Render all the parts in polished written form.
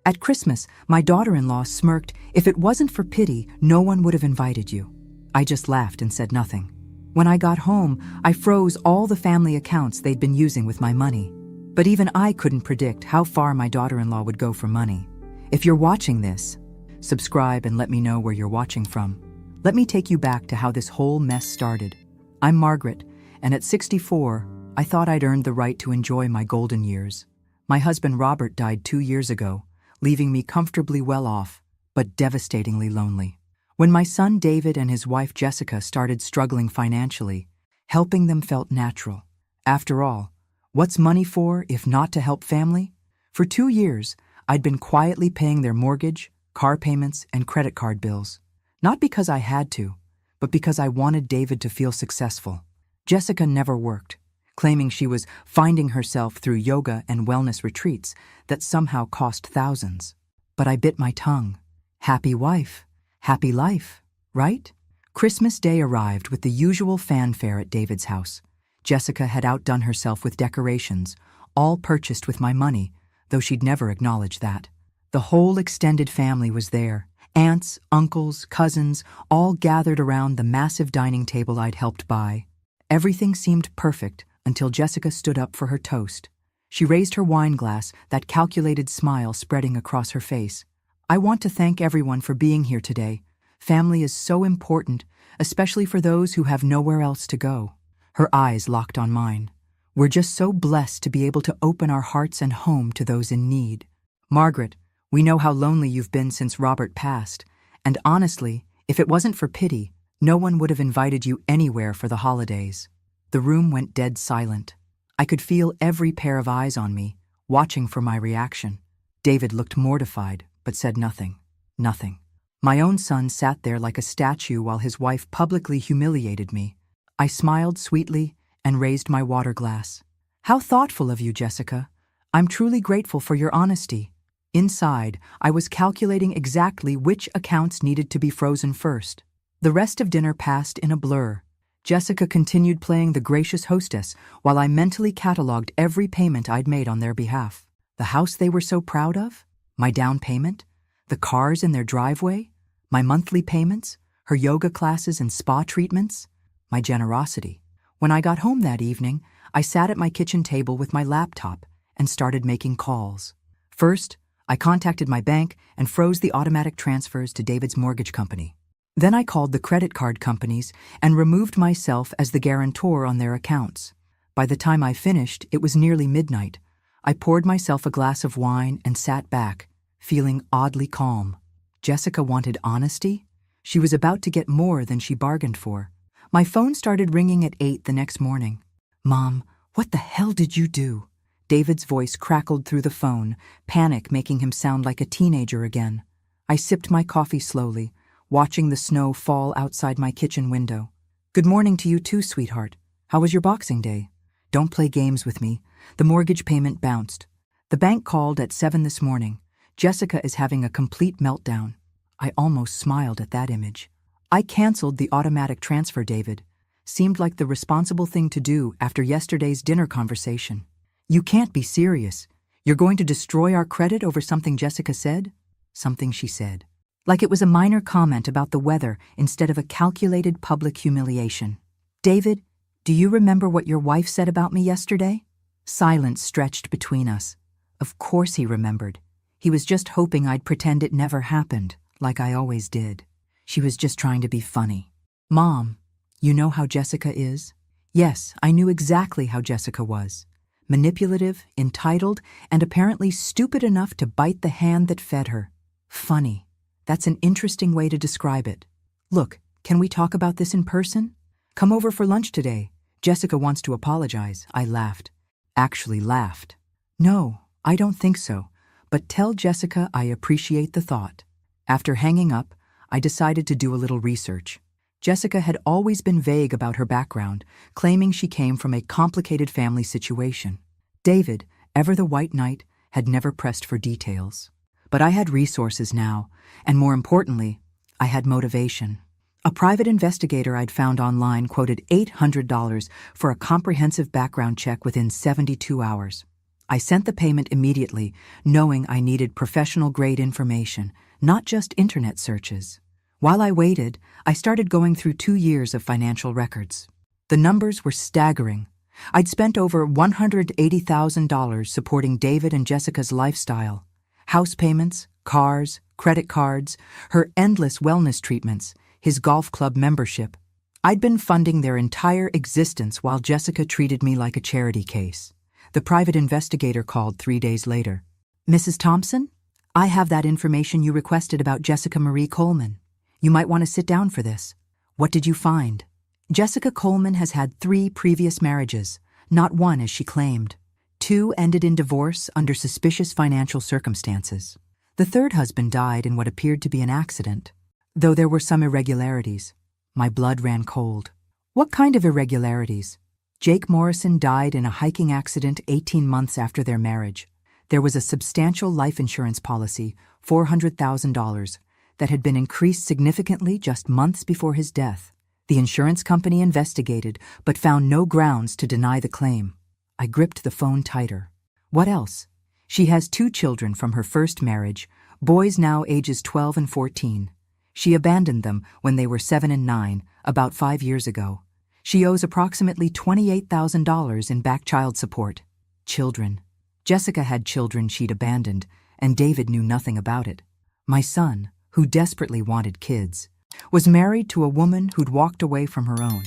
At Christmas, my daughter-in-law smirked, "If it wasn't for pity, no one would have invited you." I just laughed and said nothing. When I got home, I froze all the family accounts they'd been using with my money. But even I couldn't predict how far my daughter-in-law would go for money. If you're watching this, subscribe and let me know where you're watching from. Let me take you back to how this whole mess started. I'm Margaret, and at 64, I thought I'd earned the right to enjoy my golden years. My husband Robert died 2 years ago, leaving me comfortably well off, but devastatingly lonely. When my son David and his wife Jessica started struggling financially, helping them felt natural. After all, what's money for if not to help family? For 2 years, I'd been quietly paying their mortgage, car payments, and credit card bills. Not because I had to, but because I wanted David to feel successful. Jessica never worked, claiming she was finding herself through yoga and wellness retreats that somehow cost thousands. But I bit my tongue. Happy wife, happy life, right? Christmas Day arrived with the usual fanfare at David's house. Jessica had outdone herself with decorations, all purchased with my money, though she'd never acknowledged that. The whole extended family was there. Aunts, uncles, cousins, all gathered around the massive dining table I'd helped buy. Everything seemed perfect until Jessica stood up for her toast. She raised her wine glass, that calculated smile spreading across her face. "I want to thank everyone for being here today. Family is so important, especially for those who have nowhere else to go." Her eyes locked on mine. "We're just so blessed to be able to open our hearts and home to those in need. Margaret, we know how lonely you've been since Robert passed, and honestly, if it wasn't for pity, no one would have invited you anywhere for the holidays." The room went dead silent. I could feel every pair of eyes on me, watching for my reaction. David looked mortified, but said nothing. Nothing. My own son sat there like a statue while his wife publicly humiliated me. I smiled sweetly and raised my water glass. "How thoughtful of you, Jessica. I'm truly grateful for your honesty." Inside, I was calculating exactly which accounts needed to be frozen first. The rest of dinner passed in a blur. Jessica continued playing the gracious hostess while I mentally cataloged every payment I'd made on their behalf. The house they were so proud of, my down payment, the cars in their driveway, my monthly payments, her yoga classes and spa treatments, my generosity. When I got home that evening, I sat at my kitchen table with my laptop and started making calls. First, I contacted my bank and froze the automatic transfers to David's mortgage company. Then I called the credit card companies and removed myself as the guarantor on their accounts. By the time I finished, it was nearly midnight. I poured myself a glass of wine and sat back, feeling oddly calm. Jessica wanted honesty? She was about to get more than she bargained for. My phone started ringing at 8 the next morning. "Mom, what the hell did you do?" David's voice crackled through the phone, panic making him sound like a teenager again. I sipped my coffee slowly, watching the snow fall outside my kitchen window. "Good morning to you too, sweetheart. How was your Boxing Day?" "Don't play games with me. The mortgage payment bounced. The bank called at 7 this morning. Jessica is having a complete meltdown." I almost smiled at that image. "I canceled the automatic transfer, David. Seemed like the responsible thing to do after yesterday's dinner conversation." "You can't be serious. You're going to destroy our credit over something Jessica said?" "Something she said. Like it was a minor comment about the weather instead of a calculated public humiliation." "David, do you remember what your wife said about me yesterday?" Silence stretched between us. Of course he remembered. He was just hoping I'd pretend it never happened, like I always did. She was just trying to be funny. "Mom, you know how Jessica is?" Yes, I knew exactly how Jessica was. Manipulative, entitled, and apparently stupid enough to bite the hand that fed her. Funny. That's an interesting way to describe it. "Look, can we talk about this in person? Come over for lunch today. Jessica wants to apologize." I laughed. Actually laughed. "No, I don't think so, but tell Jessica I appreciate the thought." After hanging up, I decided to do a little research. Jessica had always been vague about her background, claiming she came from a complicated family situation. David, ever the white knight, had never pressed for details. But I had resources now, and more importantly, I had motivation. A private investigator I'd found online quoted $800 for a comprehensive background check within 72 hours. I sent the payment immediately, knowing I needed professional-grade information, not just internet searches. While I waited, I started going through 2 years of financial records. The numbers were staggering. I'd spent over $180,000 supporting David and Jessica's lifestyle. House payments, cars, credit cards, her endless wellness treatments, his golf club membership. I'd been funding their entire existence while Jessica treated me like a charity case. The private investigator called 3 days later. "Mrs. Thompson, I have that information you requested about Jessica Marie Coleman. You might want to sit down for this. What did you find?" Jessica Coleman has had 3 previous marriages, not one as she claimed. 2 ended in divorce under suspicious financial circumstances. The 3rd husband died in what appeared to be an accident, though there were some irregularities. My blood ran cold. What kind of irregularities? Jake Morrison died in a hiking accident 18 months after their marriage. There was a substantial life insurance policy, $400,000, that had been increased significantly just months before his death. The insurance company investigated, but found no grounds to deny the claim. I gripped the phone tighter. What else? She has 2 children from her first marriage, boys now ages 12 and 14. She abandoned them when they were 7 and 9, about 5 years ago. She owes approximately $28,000 in back child support. Children. Jessica had children she'd abandoned, and David knew nothing about it. My son, who desperately wanted kids, was married to a woman who'd walked away from her own.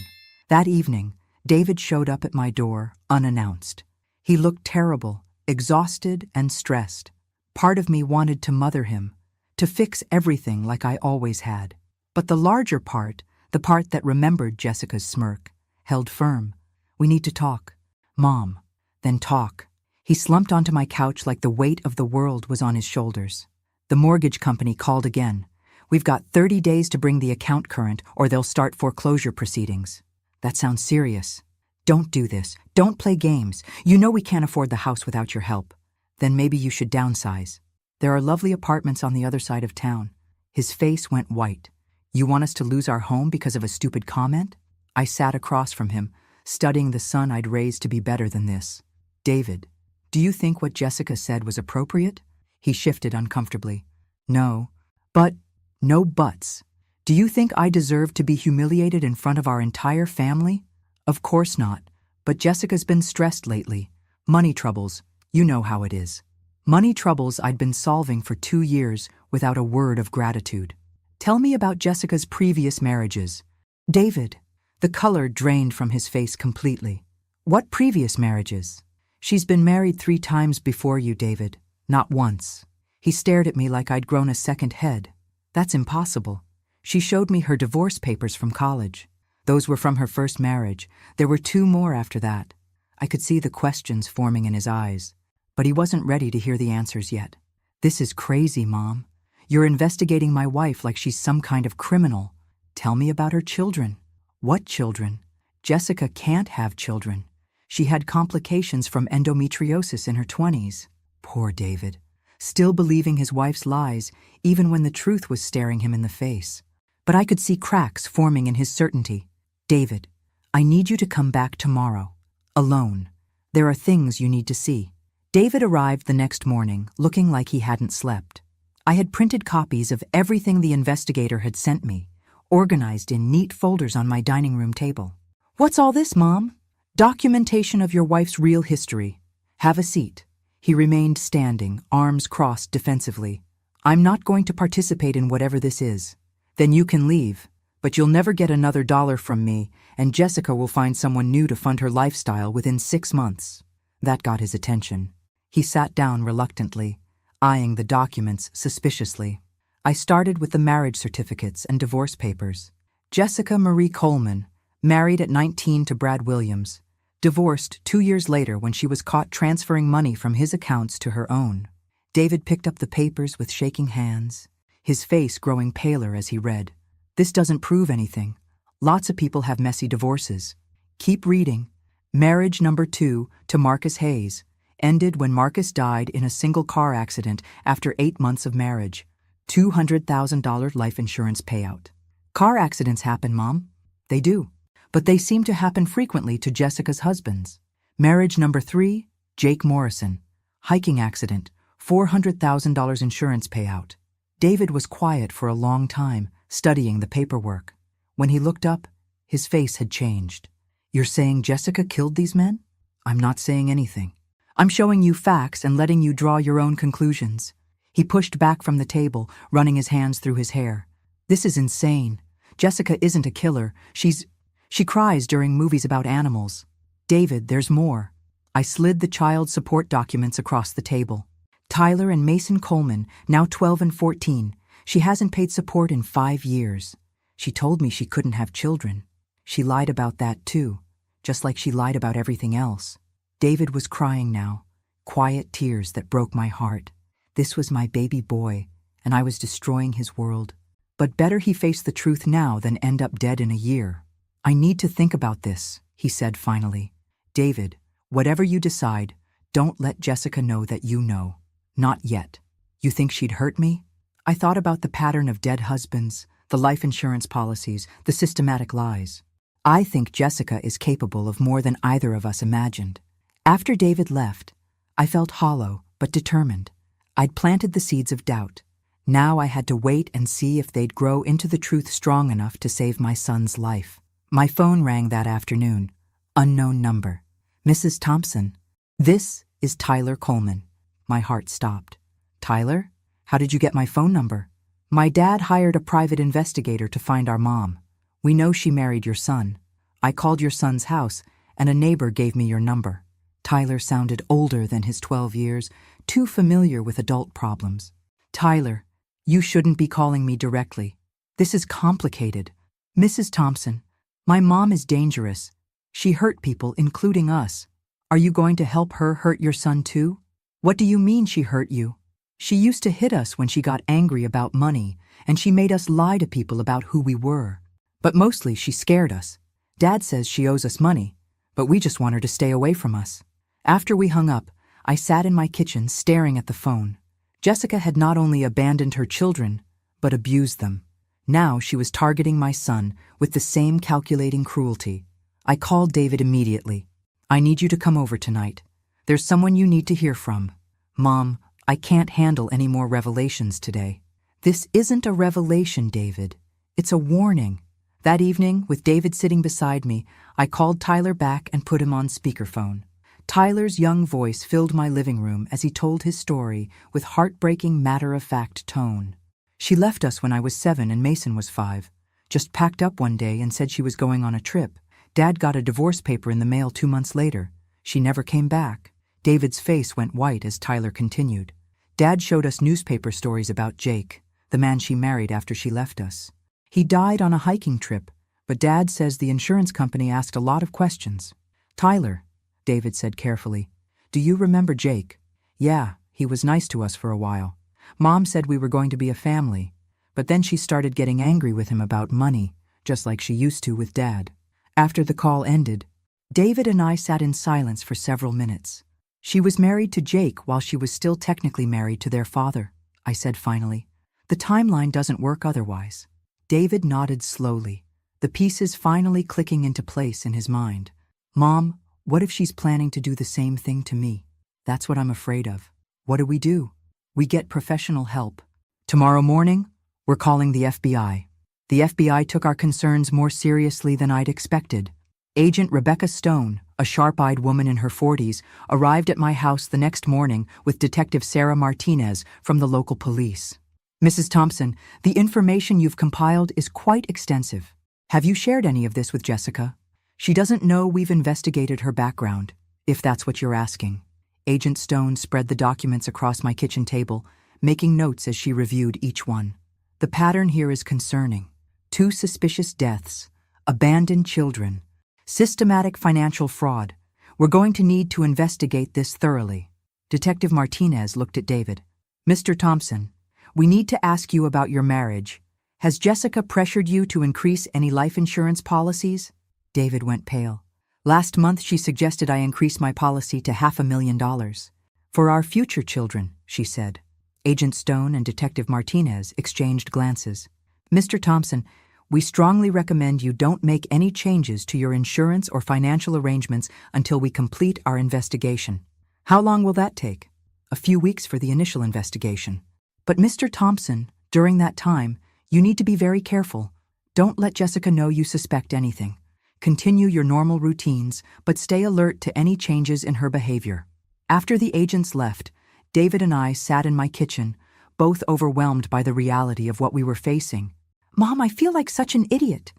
That evening, David showed up at my door, unannounced. He looked terrible, exhausted and stressed. Part of me wanted to mother him, to fix everything like I always had. But the larger part, the part that remembered Jessica's smirk, held firm. "We need to talk. Mom." Then talk. He slumped onto my couch like the weight of the world was on his shoulders. The mortgage company called again. "We've got 30 days to bring the account current or they'll start foreclosure proceedings." That sounds serious. "Don't do this. Don't play games. You know we can't afford the house without your help. Then maybe you should downsize. There are lovely apartments on the other side of town." His face went white. "You want us to lose our home because of a stupid comment?" I sat across from him, studying the son I'd raised to be better than this. "David, do you think what Jessica said was appropriate?" He shifted uncomfortably. "No. But, no buts. Do you think I deserve to be humiliated in front of our entire family?" "Of course not. But Jessica's been stressed lately. Money troubles. You know how it is." Money troubles I'd been solving for 2 years without a word of gratitude. "Tell me about Jessica's previous marriages." "David." The color drained from his face completely. "What previous marriages?" "She's been married 3 times before you, David. Not once." He stared at me like I'd grown a second head. "That's impossible. She showed me her divorce papers from college. Those were from her first marriage. There were 2 more after that." I could see the questions forming in his eyes, but he wasn't ready to hear the answers yet. "This is crazy, Mom. You're investigating my wife like she's some kind of criminal. Tell me about her children." "What children?" "Jessica can't have children. She had complications from endometriosis in her 20s. Poor David. Still believing his wife's lies, even when the truth was staring him in the face. But I could see cracks forming in his certainty. "David, I need you to come back tomorrow. Alone. There are things you need to see." David arrived the next morning, looking like he hadn't slept. I had printed copies of everything the investigator had sent me, organized in neat folders on my dining room table. "What's all this, Mom?" "Documentation of your wife's real history. Have a seat." He remained standing, arms crossed defensively. "I'm not going to participate in whatever this is." "Then you can leave, but you'll never get another dollar from me, and Jessica will find someone new to fund her lifestyle within 6 months. That got his attention. He sat down reluctantly, eyeing the documents suspiciously. I started with the marriage certificates and divorce papers. Jessica Marie Coleman, married at 19 to Brad Williams, divorced 2 years later when she was caught transferring money from his accounts to her own. David picked up the papers with shaking hands, his face growing paler as he read. "This doesn't prove anything. Lots of people have messy divorces. Keep reading. Marriage number 2 to Marcus Hayes ended when Marcus died in a single car accident after 8 months of marriage. $200,000 life insurance payout." "Car accidents happen, Mom." "They do. But they seem to happen frequently to Jessica's husbands." Marriage number 3, Jake Morrison. Hiking accident, $400,000 insurance payout. David was quiet for a long time, studying the paperwork. When he looked up, his face had changed. You're saying Jessica killed these men? I'm not saying anything. I'm showing you facts and letting you draw your own conclusions. He pushed back from the table, running his hands through his hair. This is insane. Jessica isn't a killer. She cries during movies about animals. David, there's more. I slid the child support documents across the table. Tyler and Mason Coleman, now 12 and 14. She hasn't paid support in 5 years. She told me she couldn't have children. She lied about that too, just like she lied about everything else. David was crying now, quiet tears that broke my heart. This was my baby boy, and I was destroying his world. But better he face the truth now than end up dead in a year. I need to think about this, he said finally. David, whatever you decide, don't let Jessica know that you know. Not yet. You think she'd hurt me? I thought about the pattern of dead husbands, the life insurance policies, the systematic lies. I think Jessica is capable of more than either of us imagined. After David left, I felt hollow but determined. I'd planted the seeds of doubt. Now I had to wait and see if they'd grow into the truth strong enough to save my son's life. My phone rang that afternoon. Unknown number. Mrs. Thompson. This is Tyler Coleman. My heart stopped. Tyler? How did you get my phone number? My dad hired a private investigator to find our mom. We know she married your son. I called your son's house, and a neighbor gave me your number. Tyler sounded older than his 12 years, too familiar with adult problems. Tyler, you shouldn't be calling me directly. This is complicated. Mrs. Thompson, my mom is dangerous. She hurt people, including us. Are you going to help her hurt your son too? What do you mean she hurt you? She used to hit us when she got angry about money, and she made us lie to people about who we were. But mostly she scared us. Dad says she owes us money, but we just want her to stay away from us. After we hung up, I sat in my kitchen staring at the phone. Jessica had not only abandoned her children, but abused them. Now she was targeting my son with the same calculating cruelty. I called David immediately. I need you to come over tonight. There's someone you need to hear from. Mom, I can't handle any more revelations today. This isn't a revelation, David. It's a warning. That evening, with David sitting beside me, I called Tyler back and put him on speakerphone. Tyler's young voice filled my living room as he told his story with heartbreaking, matter-of-fact tone. She left us when I was 7 and Mason was 5. Just packed up one day and said she was going on a trip. Dad got a divorce paper in the mail 2 months later. She never came back. David's face went white as Tyler continued. Dad showed us newspaper stories about Jake, the man she married after she left us. He died on a hiking trip, but Dad says the insurance company asked a lot of questions. Tyler, David said carefully, do you remember Jake? Yeah, he was nice to us for a while. Mom said we were going to be a family, but then she started getting angry with him about money, just like she used to with Dad. After the call ended, David and I sat in silence for several minutes. She was married to Jake while she was still technically married to their father, I said finally. The timeline doesn't work otherwise. David nodded slowly, the pieces finally clicking into place in his mind. Mom, what if she's planning to do the same thing to me? That's what I'm afraid of. What do? We get professional help. Tomorrow morning, we're calling the FBI. The FBI took our concerns more seriously than I'd expected. Agent Rebecca Stone, a sharp-eyed woman in her 40s, arrived at my house the next morning with Detective Sarah Martinez from the local police. Mrs. Thompson, the information you've compiled is quite extensive. Have you shared any of this with Jessica? She doesn't know we've investigated her background, if that's what you're asking. Agent Stone spread the documents across my kitchen table, making notes as she reviewed each one. The pattern here is concerning. 2 suspicious deaths, abandoned children, systematic financial fraud. We're going to need to investigate this thoroughly. Detective Martinez looked at David. Mr. Thompson, we need to ask you about your marriage. Has Jessica pressured you to increase any life insurance policies? David went pale. Last month she suggested I increase my policy to $500,000. For our future children, she said. Agent Stone and Detective Martinez exchanged glances. Mr. Thompson, we strongly recommend you don't make any changes to your insurance or financial arrangements until we complete our investigation. How long will that take? a few weeks for the initial investigation. But Mr. Thompson, during that time, you need to be very careful. Don't let Jessica know you suspect anything. Continue your normal routines, but stay alert to any changes in her behavior. After the agents left, David and I sat in my kitchen, both overwhelmed by the reality of what we were facing. Mom, I feel like such an idiot.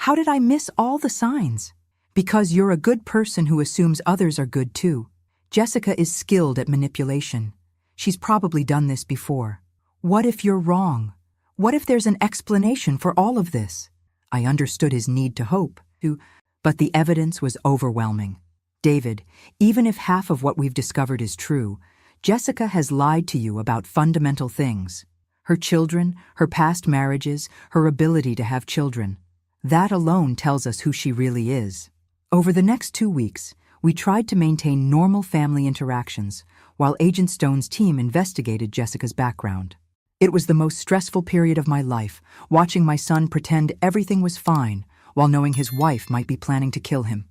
How did I miss all the signs? Because you're a good person who assumes others are good too. Jessica is skilled at manipulation. She's probably done this before. What if you're wrong? What if there's an explanation for all of this? I understood his need to hope, but the evidence was overwhelming. David, even if half of what we've discovered is true, Jessica has lied to you about fundamental things. Her children, her past marriages, her ability to have children. That alone tells us who she really is. Over the next 2 weeks, we tried to maintain normal family interactions while Agent Stone's team investigated Jessica's background. It was the most stressful period of my life, watching my son pretend everything was fine while knowing his wife might be planning to kill him.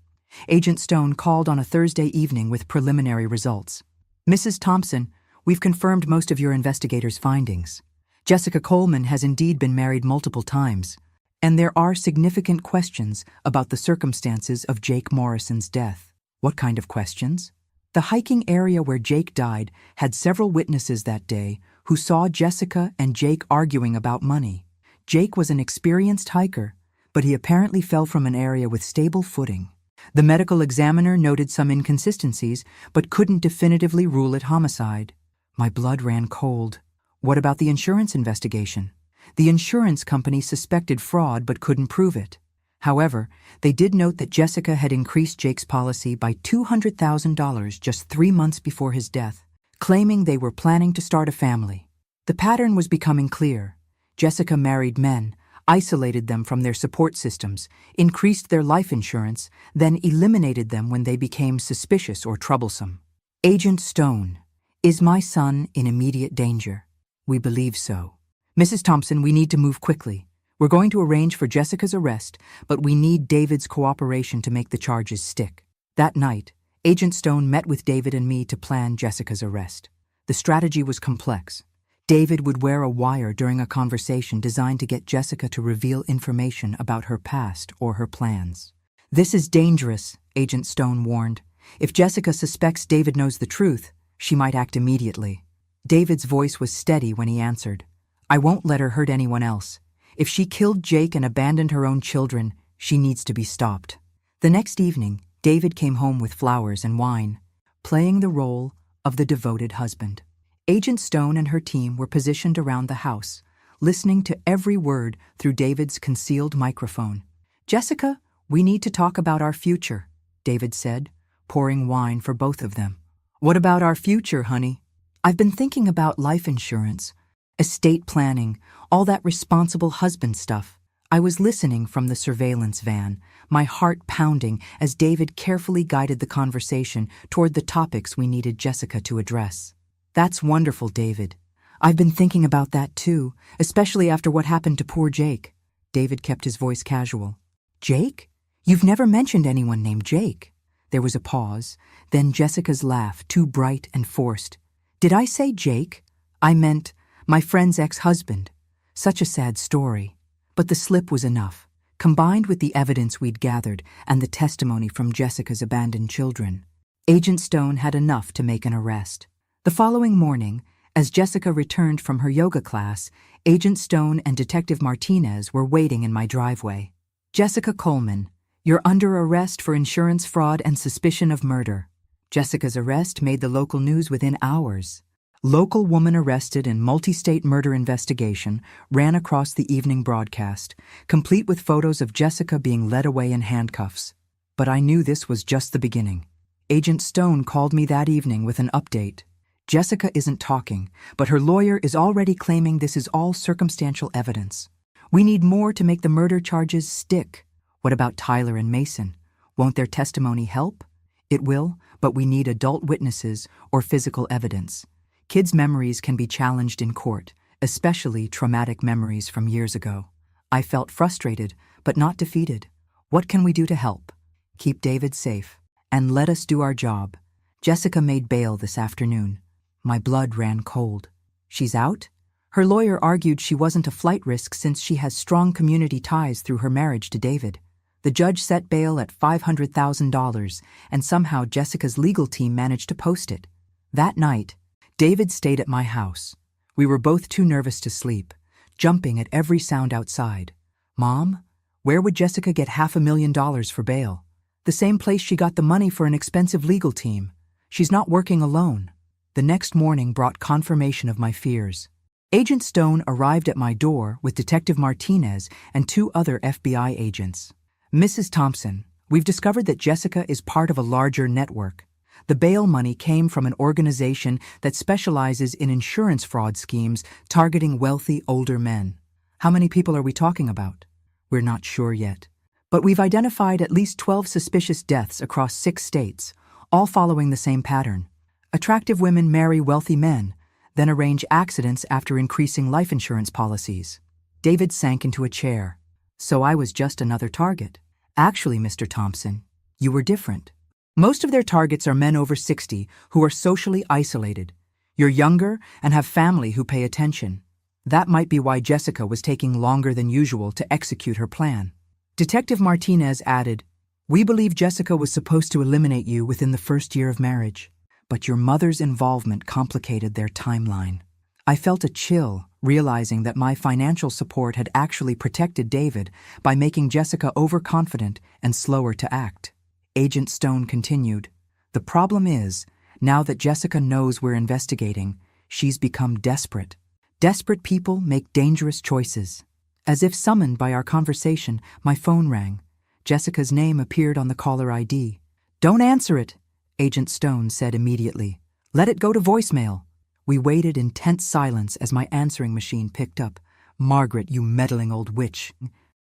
Agent Stone called on a Thursday evening with preliminary results. Mrs. Thompson, we've confirmed most of your investigators' findings. Jessica Coleman has indeed been married multiple times, and there are significant questions about the circumstances of Jake Morrison's death. What kind of questions? The hiking area where Jake died had several witnesses that day who saw Jessica and Jake arguing about money. Jake was an experienced hiker, but he apparently fell from an area with stable footing. The medical examiner noted some inconsistencies, but couldn't definitively rule it homicide. My blood ran cold. What about the insurance investigation? The insurance company suspected fraud but couldn't prove it. However, they did note that Jessica had increased Jake's policy by $200,000 just 3 months before his death, claiming they were planning to start a family. The pattern was becoming clear. Jessica married men, isolated them from their support systems, increased their life insurance, then eliminated them when they became suspicious or troublesome. Agent Stone, is my son in immediate danger? We believe so. Mrs. Thompson, we need to move quickly. We're going to arrange for Jessica's arrest, but we need David's cooperation to make the charges stick. That night, Agent Stone met with David and me to plan Jessica's arrest. The strategy was complex. David would wear a wire during a conversation designed to get Jessica to reveal information about her past or her plans. This is dangerous, Agent Stone warned. If Jessica suspects David knows the truth, she might act immediately. David's voice was steady when he answered. I won't let her hurt anyone else. If she killed Jake and abandoned her own children, she needs to be stopped. The next evening, David came home with flowers and wine, playing the role of the devoted husband. Agent Stone and her team were positioned around the house, listening to every word through David's concealed microphone. Jessica, we need to talk about our future, David said, pouring wine for both of them. What about our future, honey? I've been thinking about life insurance, estate planning, all that responsible husband stuff. I was listening from the surveillance van, my heart pounding as David carefully guided the conversation toward the topics we needed Jessica to address. That's wonderful, David. I've been thinking about that too, especially after what happened to poor Jake. David kept his voice casual. Jake? You've never mentioned anyone named Jake. There was a pause, then Jessica's laugh, too bright and forced. Did I say Jake? I meant my friend's ex-husband. Such a sad story. But the slip was enough, combined with the evidence we'd gathered and the testimony from Jessica's abandoned children. Agent Stone had enough to make an arrest. The following morning, as Jessica returned from her yoga class, Agent Stone and Detective Martinez were waiting in my driveway. Jessica Coleman, you're under arrest for insurance fraud and suspicion of murder. Jessica's arrest made the local news within hours. Local woman arrested in multi-state murder investigation ran across the evening broadcast, complete with photos of Jessica being led away in handcuffs. But I knew this was just the beginning. Agent Stone called me that evening with an update. Jessica isn't talking, but her lawyer is already claiming this is all circumstantial evidence. We need more to make the murder charges stick. What about Tyler and Mason? Won't their testimony help? It will, but we need adult witnesses or physical evidence. Kids' memories can be challenged in court, especially traumatic memories from years ago. I felt frustrated, but not defeated. What can we do to help? Keep David safe, and let us do our job. Jessica made bail this afternoon. My blood ran cold. She's out? Her lawyer argued she wasn't a flight risk since she has strong community ties through her marriage to David. The judge set bail at $500,000, and somehow Jessica's legal team managed to post it. That night, David stayed at my house. We were both too nervous to sleep, jumping at every sound outside. Mom, where would Jessica get $500,000 for bail? The same place she got the money for an expensive legal team. She's not working alone. The next morning brought confirmation of my fears. Agent Stone arrived at my door with Detective Martinez and 2 other FBI agents. Mrs. Thompson, we've discovered that Jessica is part of a larger network. The bail money came from an organization that specializes in insurance fraud schemes targeting wealthy older men. How many people are we talking about? We're not sure yet. But we've identified at least 12 suspicious deaths across 6 states, all following the same pattern. Attractive women marry wealthy men, then arrange accidents after increasing life insurance policies. David sank into a chair. So I was just another target. Actually, Mr. Thompson, you were different. Most of their targets are men over 60 who are socially isolated. You're younger and have family who pay attention. That might be why Jessica was taking longer than usual to execute her plan. Detective Martinez added, "We believe Jessica was supposed to eliminate you within the first year of marriage, but your mother's involvement complicated their timeline." I felt a chill, realizing that my financial support had actually protected David by making Jessica overconfident and slower to act. Agent Stone continued, "The problem is, now that Jessica knows we're investigating, she's become desperate. Desperate people make dangerous choices." As if summoned by our conversation, my phone rang. Jessica's name appeared on the caller ID. "Don't answer it," Agent Stone said immediately. "Let it go to voicemail." We waited in tense silence as my answering machine picked up. "Margaret, you meddling old witch.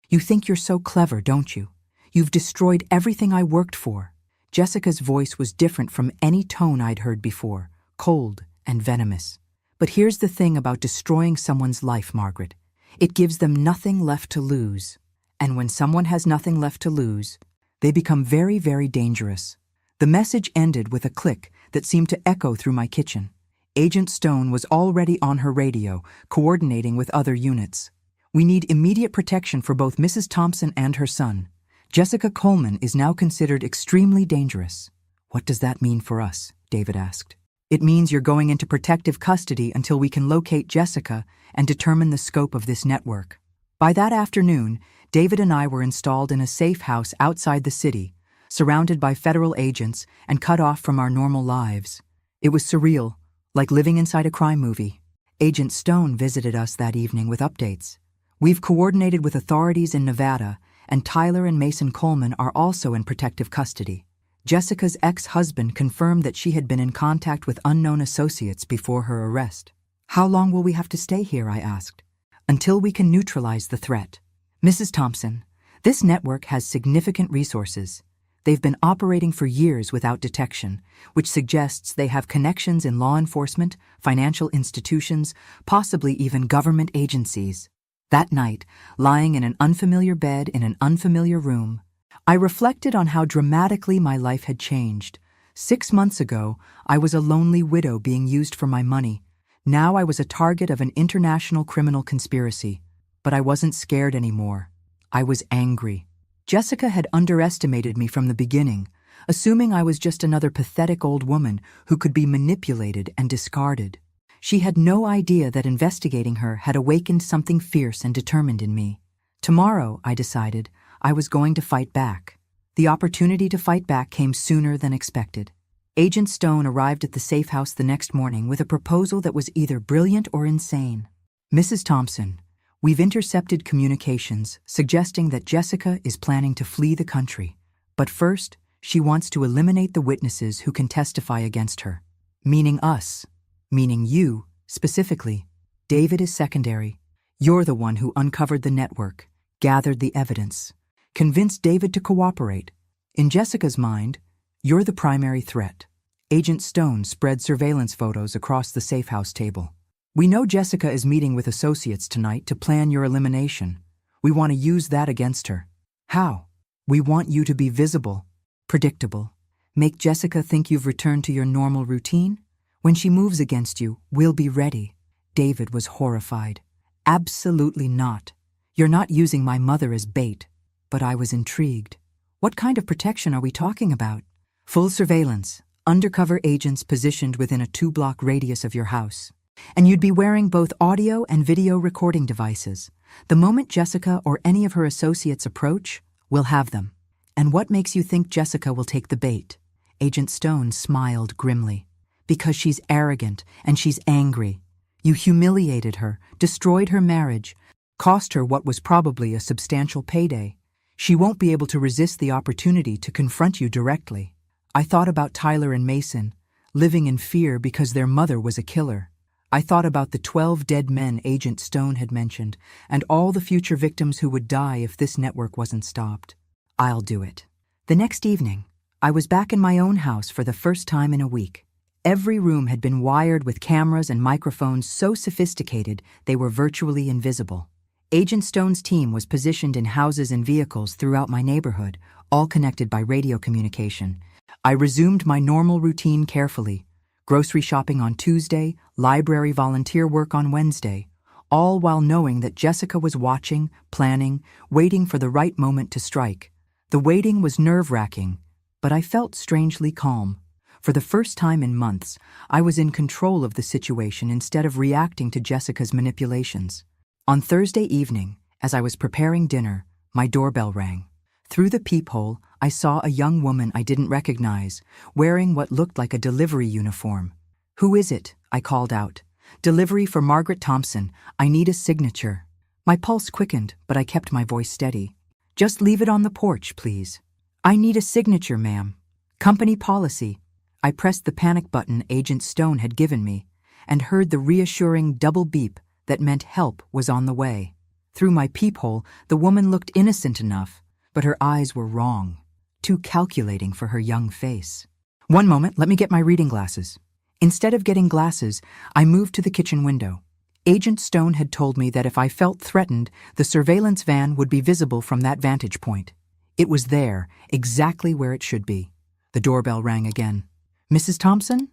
You think you're so clever, don't you? You've destroyed everything I worked for." Jessica's voice was different from any tone I'd heard before, cold and venomous. "But here's the thing about destroying someone's life, Margaret. It gives them nothing left to lose. And when someone has nothing left to lose, they become very, very dangerous." The message ended with a click that seemed to echo through my kitchen. Agent Stone was already on her radio, coordinating with other units. "We need immediate protection for both Mrs. Thompson and her son. Jessica Coleman is now considered extremely dangerous." "What does that mean for us?" David asked. "It means you're going into protective custody until we can locate Jessica and determine the scope of this network." By that afternoon, David and I were installed in a safe house outside the city, surrounded by federal agents and cut off from our normal lives. It was surreal, like living inside a crime movie. Agent Stone visited us that evening with updates. "We've coordinated with authorities in Nevada, and Tyler and Mason Coleman are also in protective custody." Jessica's ex-husband confirmed that she had been in contact with unknown associates before her arrest. "How long will we have to stay here?" I asked. "Until we can neutralize the threat. Mrs. Thompson, this network has significant resources. They've been operating for years without detection, which suggests they have connections in law enforcement, financial institutions, possibly even government agencies." That night, lying in an unfamiliar bed in an unfamiliar room, I reflected on how dramatically my life had changed. 6 months ago, I was a lonely widow being used for my money. Now I was a target of an international criminal conspiracy. But I wasn't scared anymore. I was angry. Jessica had underestimated me from the beginning, assuming I was just another pathetic old woman who could be manipulated and discarded. She had no idea that investigating her had awakened something fierce and determined in me. Tomorrow, I decided, I was going to fight back. The opportunity to fight back came sooner than expected. Agent Stone arrived at the safe house the next morning with a proposal that was either brilliant or insane. "Mrs. Thompson, we've intercepted communications suggesting that Jessica is planning to flee the country. But first, she wants to eliminate the witnesses who can testify against her. Meaning us. Meaning you, specifically. David is secondary. You're the one who uncovered the network, gathered the evidence, convinced David to cooperate. In Jessica's mind, you're the primary threat." Agent Stone spread surveillance photos across the safe house table. "We know Jessica is meeting with associates tonight to plan your elimination. We want to use that against her." "How?" "We want you to be visible, predictable. Make Jessica think you've returned to your normal routine. When she moves against you, we'll be ready. David was horrified. Absolutely not. You're not using my mother as bait. But I was intrigued. What kind of protection are we talking about? Full surveillance, undercover agents positioned within a 2-block radius of your house. And you'd be wearing both audio and video recording devices. The moment Jessica or any of her associates approach, we'll have them. And what makes you think Jessica will take the bait? Agent Stone smiled grimly. Because she's arrogant and she's angry. You humiliated her, destroyed her marriage, cost her what was probably a substantial payday. She won't be able to resist the opportunity to confront you directly. I thought about Tyler and Mason, living in fear because their mother was a killer. I thought about the 12 dead men Agent Stone had mentioned, and all the future victims who would die if this network wasn't stopped. I'll do it. The next evening, I was back in my own house for the first time in a week. Every room had been wired with cameras and microphones so sophisticated they were virtually invisible. Agent Stone's team was positioned in houses and vehicles throughout my neighborhood, all connected by radio communication. I resumed my normal routine carefully. Grocery shopping on Tuesday, library volunteer work on Wednesday, all while knowing that Jessica was watching, planning, waiting for the right moment to strike. The waiting was nerve-wracking, but I felt strangely calm. For the first time in months, I was in control of the situation instead of reacting to Jessica's manipulations. On Thursday evening, as I was preparing dinner, my doorbell rang. Through the peephole, I saw a young woman I didn't recognize, wearing what looked like a delivery uniform. "Who is it?" I called out. "Delivery for Margaret Thompson. I need a signature." My pulse quickened, but I kept my voice steady. "Just leave it on the porch, please." "I need a signature, ma'am. Company policy." I pressed the panic button Agent Stone had given me and heard the reassuring double beep that meant help was on the way. Through my peephole, the woman looked innocent enough, but her eyes were wrong, too calculating for her young face. "One moment, let me get my reading glasses." Instead of getting glasses, I moved to the kitchen window. Agent Stone had told me that if I felt threatened, the surveillance van would be visible from that vantage point. It was there, exactly where it should be. The doorbell rang again. "Mrs. Thompson?"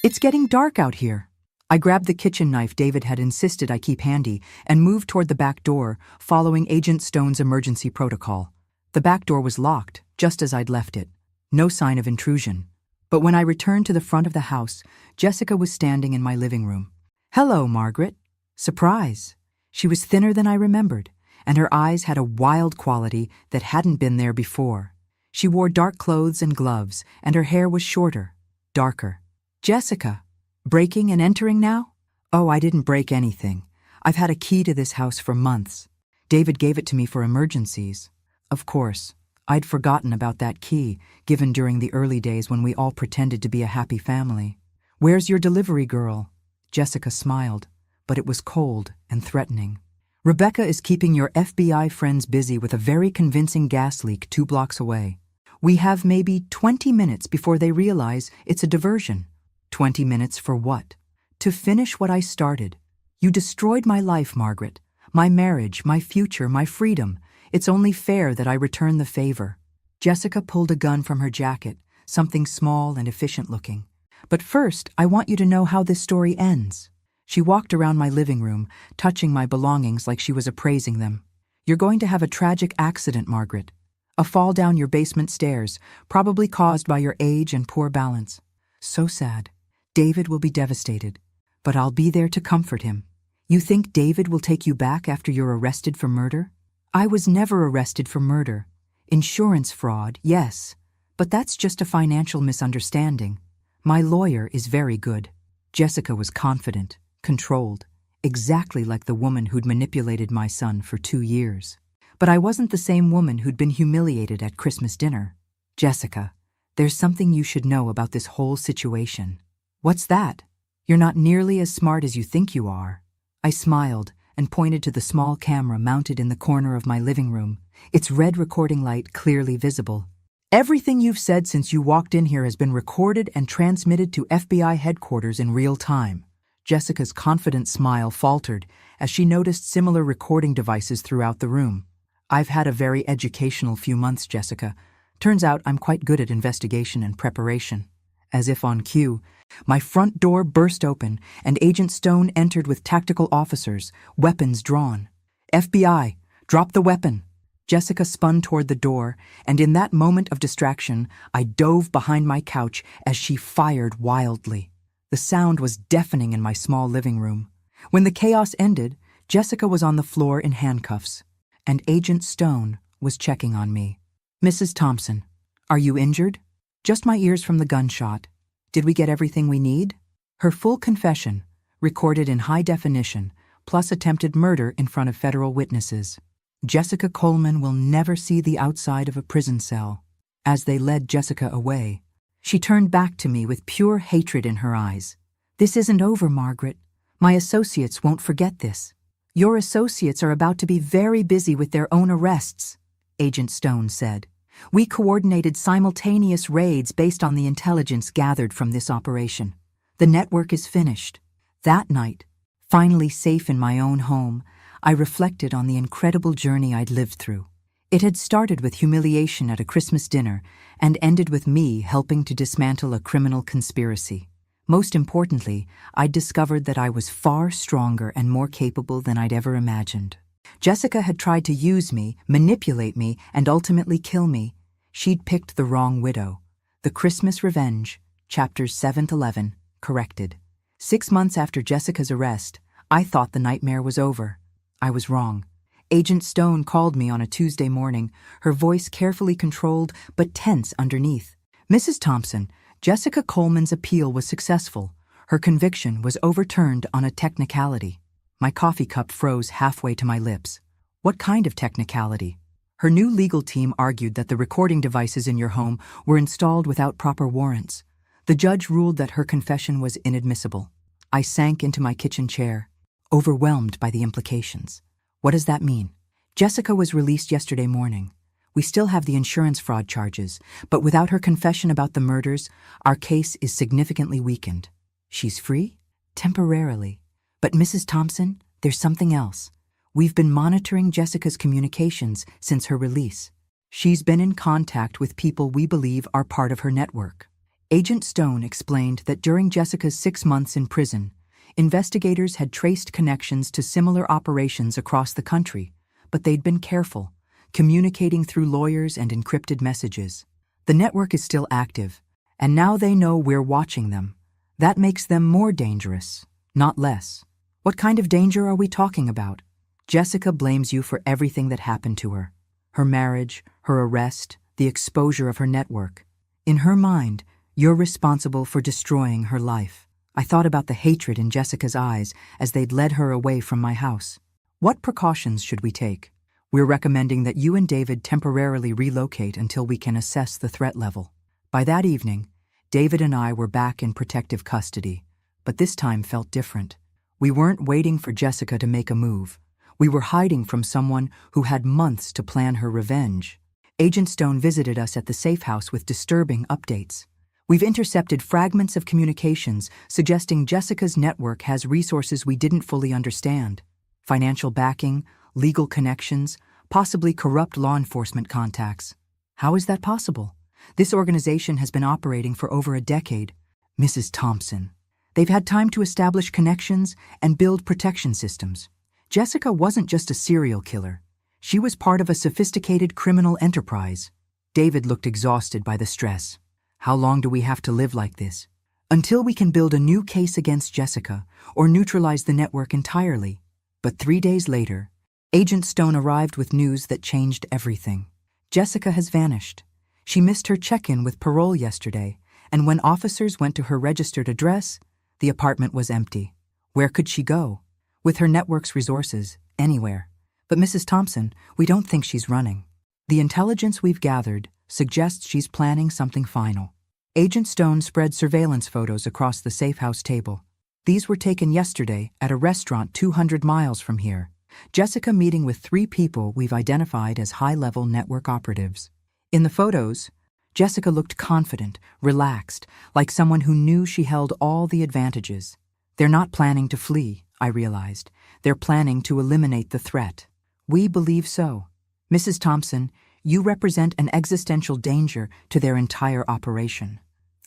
"It's getting dark out here." I grabbed the kitchen knife David had insisted I keep handy and moved toward the back door, following Agent Stone's emergency protocol. The back door was locked, just as I'd left it. No sign of intrusion. But when I returned to the front of the house, Jessica was standing in my living room. "Hello, Margaret." Surprise. She was thinner than I remembered, and her eyes had a wild quality that hadn't been there before. She wore dark clothes and gloves, and her hair was shorter, darker. "Jessica, breaking and entering now?" "Oh, I didn't break anything. I've had a key to this house for months. David gave it to me for emergencies." Of course, I'd forgotten about that key, given during the early days when we all pretended to be a happy family. "Where's your delivery girl?" Jessica smiled, but it was cold and threatening. "Rebecca is keeping your FBI friends busy with a very convincing gas leak 2 blocks away. We have maybe 20 minutes before they realize it's a diversion." 20 minutes for what? "To finish what I started. You destroyed my life, Margaret. My marriage, my future, my freedom. It's only fair that I return the favor." Jessica pulled a gun from her jacket, something small and efficient looking. "But first, I want you to know how this story ends." She walked around my living room, touching my belongings like she was appraising them. "You're going to have a tragic accident, Margaret. A fall down your basement stairs, probably caused by your age and poor balance. So sad. David will be devastated, but I'll be there to comfort him. You think David will take you back after you're arrested for murder?" "I was never arrested for murder. Insurance fraud, yes, but that's just a financial misunderstanding. My lawyer is very good." Jessica was confident, controlled, exactly like the woman who'd manipulated my son for 2 years. But I wasn't the same woman who'd been humiliated at Christmas dinner. "Jessica, there's something you should know about this whole situation." "What's that?" "You're not nearly as smart as you think you are." I smiled and pointed to the small camera mounted in the corner of my living room, its red recording light clearly visible. "Everything you've said since you walked in here has been recorded and transmitted to FBI headquarters in real time." Jessica's confident smile faltered as she noticed similar recording devices throughout the room. "I've had a very educational few months, Jessica. Turns out I'm quite good at investigation and preparation." As if on cue, My front door burst open, and Agent Stone entered with tactical officers, weapons drawn. FBI, drop the weapon. Jessica spun toward the door, and in that moment of distraction, I dove behind my couch as she fired wildly. The sound was deafening in my small living room. When the chaos ended, Jessica was on the floor in handcuffs, and Agent Stone was checking on me. Mrs. Thompson, are you injured? Just my ears from the gunshot. Did we get everything we need? Her full confession, recorded in high definition, plus attempted murder in front of federal witnesses. Jessica Coleman will never see the outside of a prison cell. As they led Jessica away, she turned back to me with pure hatred in her eyes. This isn't over, Margaret. My associates won't forget this. Your associates are about to be very busy with their own arrests, Agent Stone said. We coordinated simultaneous raids based on the intelligence gathered from this operation. The network is finished. That night, finally safe in my own home, I reflected on the incredible journey I'd lived through. It had started with humiliation at a Christmas dinner and ended with me helping to dismantle a criminal conspiracy. Most importantly, I'd discovered that I was far stronger and more capable than I'd ever imagined. Jessica had tried to use me, manipulate me, and ultimately kill me. She'd picked the wrong widow. The Christmas Revenge, chapters 7-11, corrected. 6 months after Jessica's arrest, I thought the nightmare was over. I was wrong. Agent Stone called me on a Tuesday morning, her voice carefully controlled but tense underneath. Mrs. Thompson, Jessica Coleman's appeal was successful. Her conviction was overturned on a technicality. My coffee cup froze halfway to my lips. What kind of technicality? Her new legal team argued that the recording devices in your home were installed without proper warrants. The judge ruled that her confession was inadmissible. I sank into my kitchen chair, overwhelmed by the implications. What does that mean? Jessica was released yesterday morning. We still have the insurance fraud charges, but without her confession about the murders, our case is significantly weakened. She's free? Temporarily. But Mrs. Thompson, there's something else. We've been monitoring Jessica's communications since her release. She's been in contact with people we believe are part of her network. Agent Stone explained that during Jessica's 6 months in prison, investigators had traced connections to similar operations across the country, but they'd been careful, communicating through lawyers and encrypted messages. The network is still active, and now they know we're watching them. That makes them more dangerous, not less. What kind of danger are we talking about? Jessica blames you for everything that happened to her. Her marriage, her arrest, the exposure of her network. In her mind, you're responsible for destroying her life. I thought about the hatred in Jessica's eyes as they'd led her away from my house. What precautions should we take? We're recommending that you and David temporarily relocate until we can assess the threat level. By that evening, David and I were back in protective custody, but this time felt different. We weren't waiting for Jessica to make a move. We were hiding from someone who had months to plan her revenge. Agent Stone visited us at the safe house with disturbing updates. We've intercepted fragments of communications suggesting Jessica's network has resources we didn't fully understand. Financial backing, legal connections, possibly corrupt law enforcement contacts. How is that possible? This organization has been operating for over a decade. Mrs. Thompson. They've had time to establish connections and build protection systems. Jessica wasn't just a serial killer. She was part of a sophisticated criminal enterprise. David looked exhausted by the stress. How long do we have to live like this? Until we can build a new case against Jessica or neutralize the network entirely. But 3 days later, Agent Stone arrived with news that changed everything. Jessica has vanished. She missed her check-in with parole yesterday, and when officers went to her registered address, the apartment was empty. Where could she go? With her network's resources, anywhere. But Mrs. Thompson, we don't think she's running. The intelligence we've gathered suggests she's planning something final. Agent Stone spread surveillance photos across the safe house table. These were taken yesterday at a restaurant 200 miles from here. Jessica meeting with 3 people we've identified as high-level network operatives. In the photos, Jessica looked confident, relaxed, like someone who knew she held all the advantages. They're not planning to flee, I realized. They're planning to eliminate the threat. We believe so. Mrs. Thompson, you represent an existential danger to their entire operation.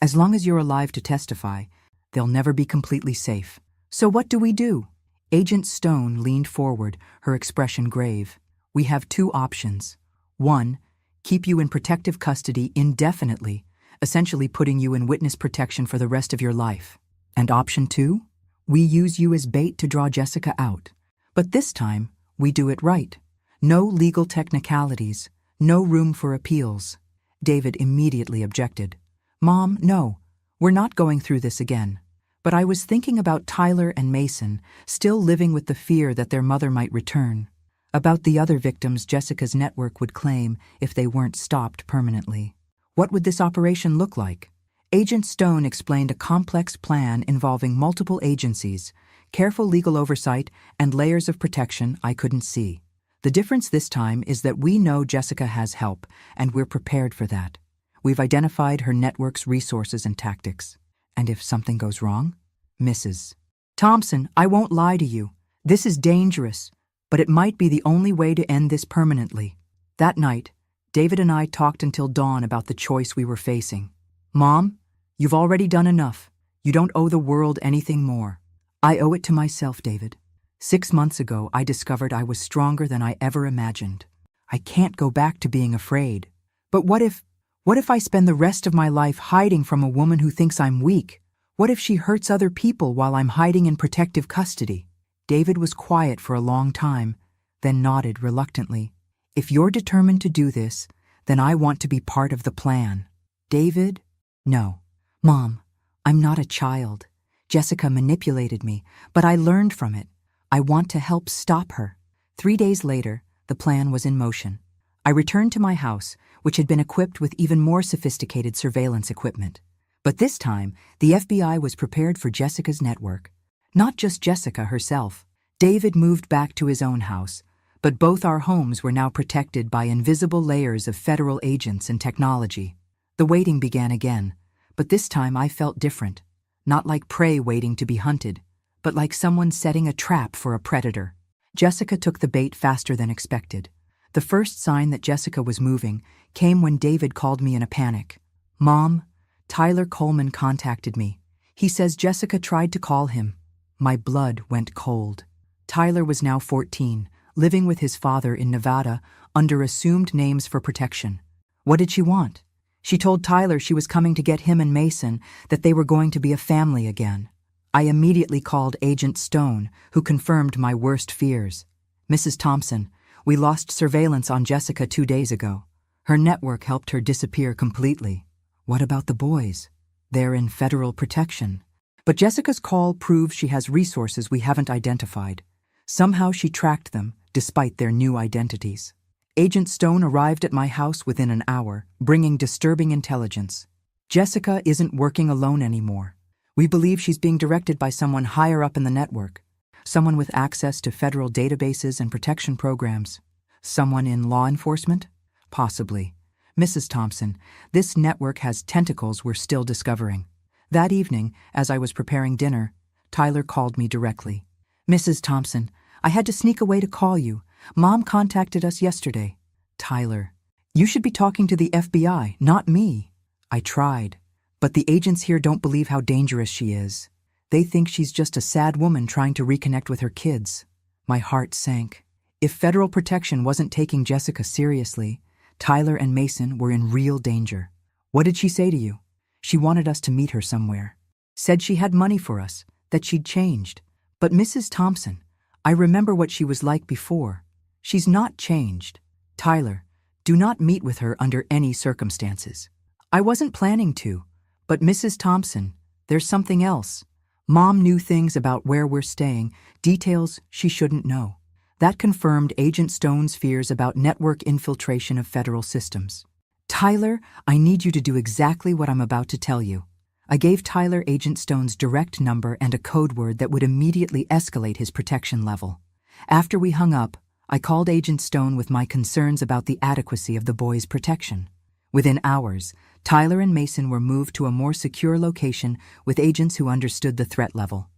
As long as you're alive to testify, They'll never be completely safe. So what do we do? Agent Stone leaned forward, her expression grave. We have two options. One, keep you in protective custody indefinitely, essentially putting you in witness protection for the rest of your life. And option two, we use you as bait to draw Jessica out. But this time, we do it right. No legal technicalities, no room for appeals. David immediately objected. Mom, no, we're not going through this again. But I was thinking about Tyler and Mason, still living with the fear that their mother might return. About the other victims Jessica's network would claim if they weren't stopped permanently. What would this operation look like? Agent Stone explained a complex plan involving multiple agencies, careful legal oversight, and layers of protection I couldn't see. The difference this time is that we know Jessica has help, and we're prepared for that. We've identified her network's resources and tactics. And if something goes wrong? Mrs. Thompson, I won't lie to you. This is dangerous, but it might be the only way to end this permanently. That night, David and I talked until dawn about the choice we were facing. Mom, you've already done enough. You don't owe the world anything more. I owe it to myself, David. 6 months ago, I discovered I was stronger than I ever imagined. I can't go back to being afraid. But what if I spend the rest of my life hiding from a woman who thinks I'm weak? What if she hurts other people while I'm hiding in protective custody? David was quiet for a long time, then nodded reluctantly. If you're determined to do this, then I want to be part of the plan. David? No. Mom, I'm not a child. Jessica manipulated me, but I learned from it. I want to help stop her. 3 days later, the plan was in motion. I returned to my house, which had been equipped with even more sophisticated surveillance equipment. But this time, the FBI was prepared for Jessica's network. Not just Jessica herself. David moved back to his own house, but both our homes were now protected by invisible layers of federal agents and technology. The waiting began again, but this time I felt different. Not like prey waiting to be hunted, but like someone setting a trap for a predator. Jessica took the bait faster than expected. The first sign that Jessica was moving came when David called me in a panic. Mom, Tyler Coleman contacted me. He says Jessica tried to call him. My blood went cold. Tyler was now 14, living with his father in Nevada under assumed names for protection. What did she want? She told Tyler she was coming to get him and Mason, that they were going to be a family again. I immediately called Agent Stone, who confirmed my worst fears. Mrs. Thompson, we lost surveillance on Jessica 2 days ago. Her network helped her disappear completely. What about the boys? They're in federal protection. But Jessica's call proves she has resources we haven't identified. Somehow she tracked them, despite their new identities. Agent Stone arrived at my house within an hour, bringing disturbing intelligence. Jessica isn't working alone anymore. We believe she's being directed by someone higher up in the network. Someone with access to federal databases and protection programs. Someone in law enforcement? Possibly. Mrs. Thompson, this network has tentacles we're still discovering. That evening, as I was preparing dinner, Tyler called me directly. Mrs. Thompson, I had to sneak away to call you. Mom contacted us yesterday. Tyler, you should be talking to the FBI, not me. I tried, but the agents here don't believe how dangerous she is. They think she's just a sad woman trying to reconnect with her kids. My heart sank. If federal protection wasn't taking Jessica seriously, Tyler and Mason were in real danger. What did she say to you? She wanted us to meet her somewhere. Said she had money for us, that she'd changed. But Mrs. Thompson, I remember what she was like before. She's not changed. Tyler, do not meet with her under any circumstances. I wasn't planning to, but Mrs. Thompson, there's something else. Mom knew things about where we're staying, details she shouldn't know. That confirmed Agent Stone's fears about network infiltration of federal systems. Tyler, I need you to do exactly what I'm about to tell you. I gave Tyler Agent Stone's direct number and a code word that would immediately escalate his protection level. After we hung up, I called Agent Stone with my concerns about the adequacy of the boys' protection. Within hours, Tyler and Mason were moved to a more secure location with agents who understood the threat level.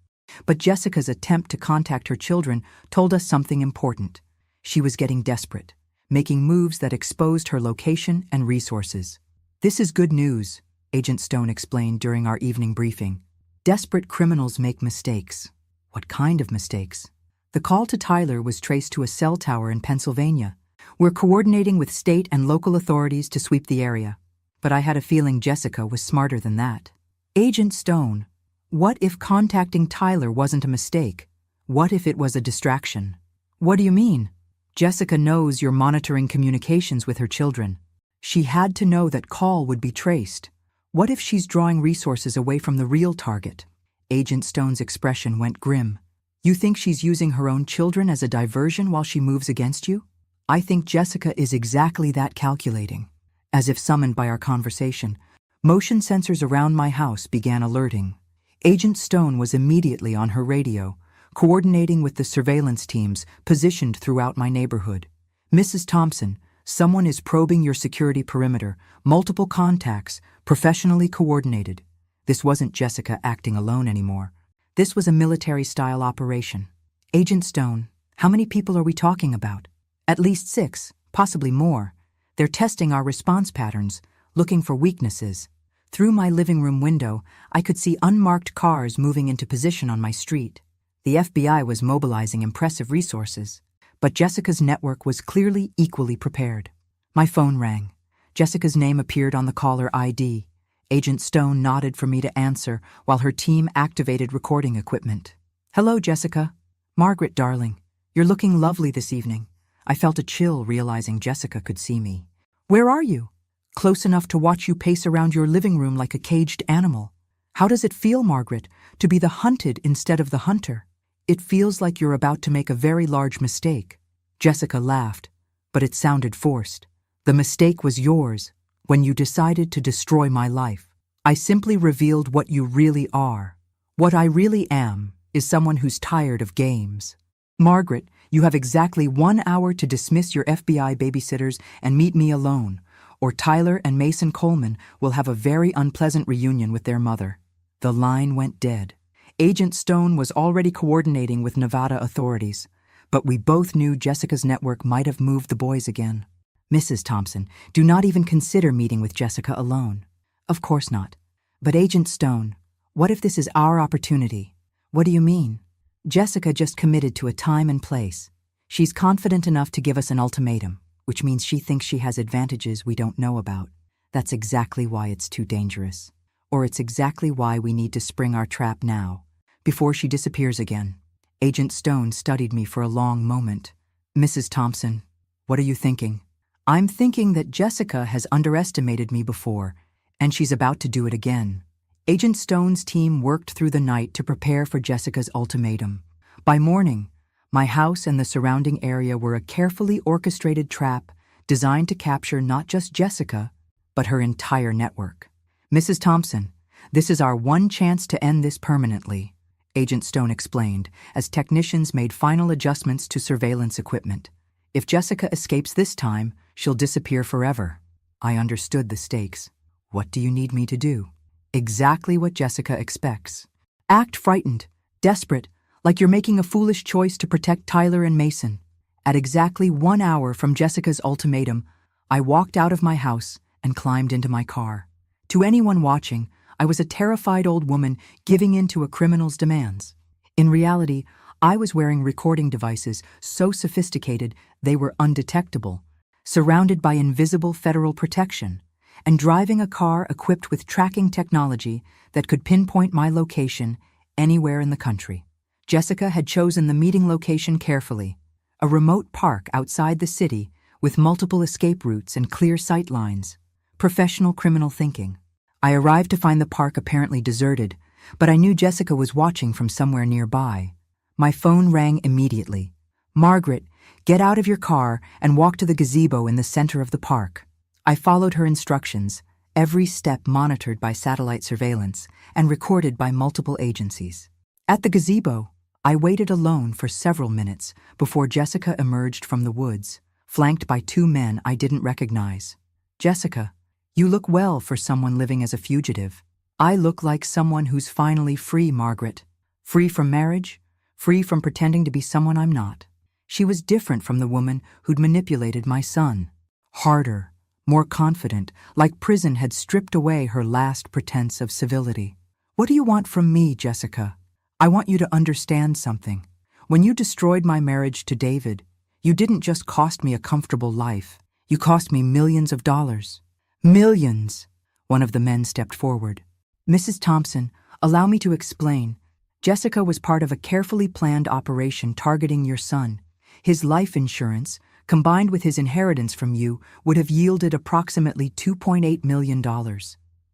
But Jessica's attempt to contact her children told us something important. She was getting desperate, making moves that exposed her location and resources. This is good news, Agent Stone explained during our evening briefing. Desperate criminals make mistakes. What kind of mistakes? The call to Tyler was traced to a cell tower in Pennsylvania. We're coordinating with state and local authorities to sweep the area. But I had a feeling Jessica was smarter than that. Agent Stone, what if contacting Tyler wasn't a mistake? What if it was a distraction? What do you mean? Jessica knows you're monitoring communications with her children. She had to know that call would be traced. What if she's drawing resources away from the real target? Agent Stone's expression went grim. You think she's using her own children as a diversion while she moves against you? I think Jessica is exactly that calculating. As if summoned by our conversation, motion sensors around my house began alerting. Agent Stone was immediately on her radio, coordinating with the surveillance teams positioned throughout my neighborhood. Mrs. Thompson, someone is probing your security perimeter, multiple contacts, professionally coordinated. This wasn't Jessica acting alone anymore. This was a military-style operation. Agent Stone, how many people are we talking about? At least 6, possibly more. They're testing our response patterns, looking for weaknesses. Through my living room window, I could see unmarked cars moving into position on my street. The FBI was mobilizing impressive resources, but Jessica's network was clearly equally prepared. My phone rang. Jessica's name appeared on the caller ID. Agent Stone nodded for me to answer while her team activated recording equipment. Hello, Jessica. Margaret, darling. You're looking lovely this evening. I felt a chill realizing Jessica could see me. Where are you? Close enough to watch you pace around your living room like a caged animal. How does it feel, Margaret, to be the hunted instead of the hunter? It feels like you're about to make a very large mistake. Jessica laughed, but it sounded forced. The mistake was yours when you decided to destroy my life. I simply revealed what you really are. What I really am is someone who's tired of games. Margaret, you have exactly 1 hour to dismiss your FBI babysitters and meet me alone, or Tyler and Mason Coleman will have a very unpleasant reunion with their mother. The line went dead. Agent Stone was already coordinating with Nevada authorities, but we both knew Jessica's network might have moved the boys again. Mrs. Thompson, do not even consider meeting with Jessica alone. Of course not. But Agent Stone, what if this is our opportunity? What do you mean? Jessica just committed to a time and place. She's confident enough to give us an ultimatum, which means she thinks she has advantages we don't know about. That's exactly why it's too dangerous. Or it's exactly why we need to spring our trap now, before she disappears again. Agent Stone studied me for a long moment. Mrs. Thompson, what are you thinking? I'm thinking that Jessica has underestimated me before, and she's about to do it again. Agent Stone's team worked through the night to prepare for Jessica's ultimatum. By morning, my house and the surrounding area were a carefully orchestrated trap designed to capture not just Jessica, but her entire network. Mrs. Thompson, this is our one chance to end this permanently, Agent Stone explained, as technicians made final adjustments to surveillance equipment. If Jessica escapes this time, she'll disappear forever. I understood the stakes. What do you need me to do? Exactly what Jessica expects. Act frightened, desperate, like you're making a foolish choice to protect Tyler and Mason. At exactly 1 hour from Jessica's ultimatum, I walked out of my house and climbed into my car. To anyone watching, I was a terrified old woman giving in to a criminal's demands. In reality, I was wearing recording devices so sophisticated they were undetectable, surrounded by invisible federal protection, and driving a car equipped with tracking technology that could pinpoint my location anywhere in the country. Jessica had chosen the meeting location carefully, a remote park outside the city with multiple escape routes and clear sight lines. Professional criminal thinking. I arrived to find the park apparently deserted, but I knew Jessica was watching from somewhere nearby. My phone rang immediately. Margaret, get out of your car and walk to the gazebo in the center of the park. I followed her instructions, every step monitored by satellite surveillance and recorded by multiple agencies. At the gazebo, I waited alone for several minutes before Jessica emerged from the woods, flanked by 2 men I didn't recognize. Jessica, you look well for someone living as a fugitive. I look like someone who's finally free, Margaret. Free from marriage, free from pretending to be someone I'm not. She was different from the woman who'd manipulated my son. Harder, more confident, like prison had stripped away her last pretense of civility. What do you want from me, Jessica? I want you to understand something. When you destroyed my marriage to David, you didn't just cost me a comfortable life. You cost me millions of dollars. Millions! One of the men stepped forward. Mrs. Thompson, allow me to explain. Jessica was part of a carefully planned operation targeting your son. His life insurance, combined with his inheritance from you, would have yielded approximately $2.8 million.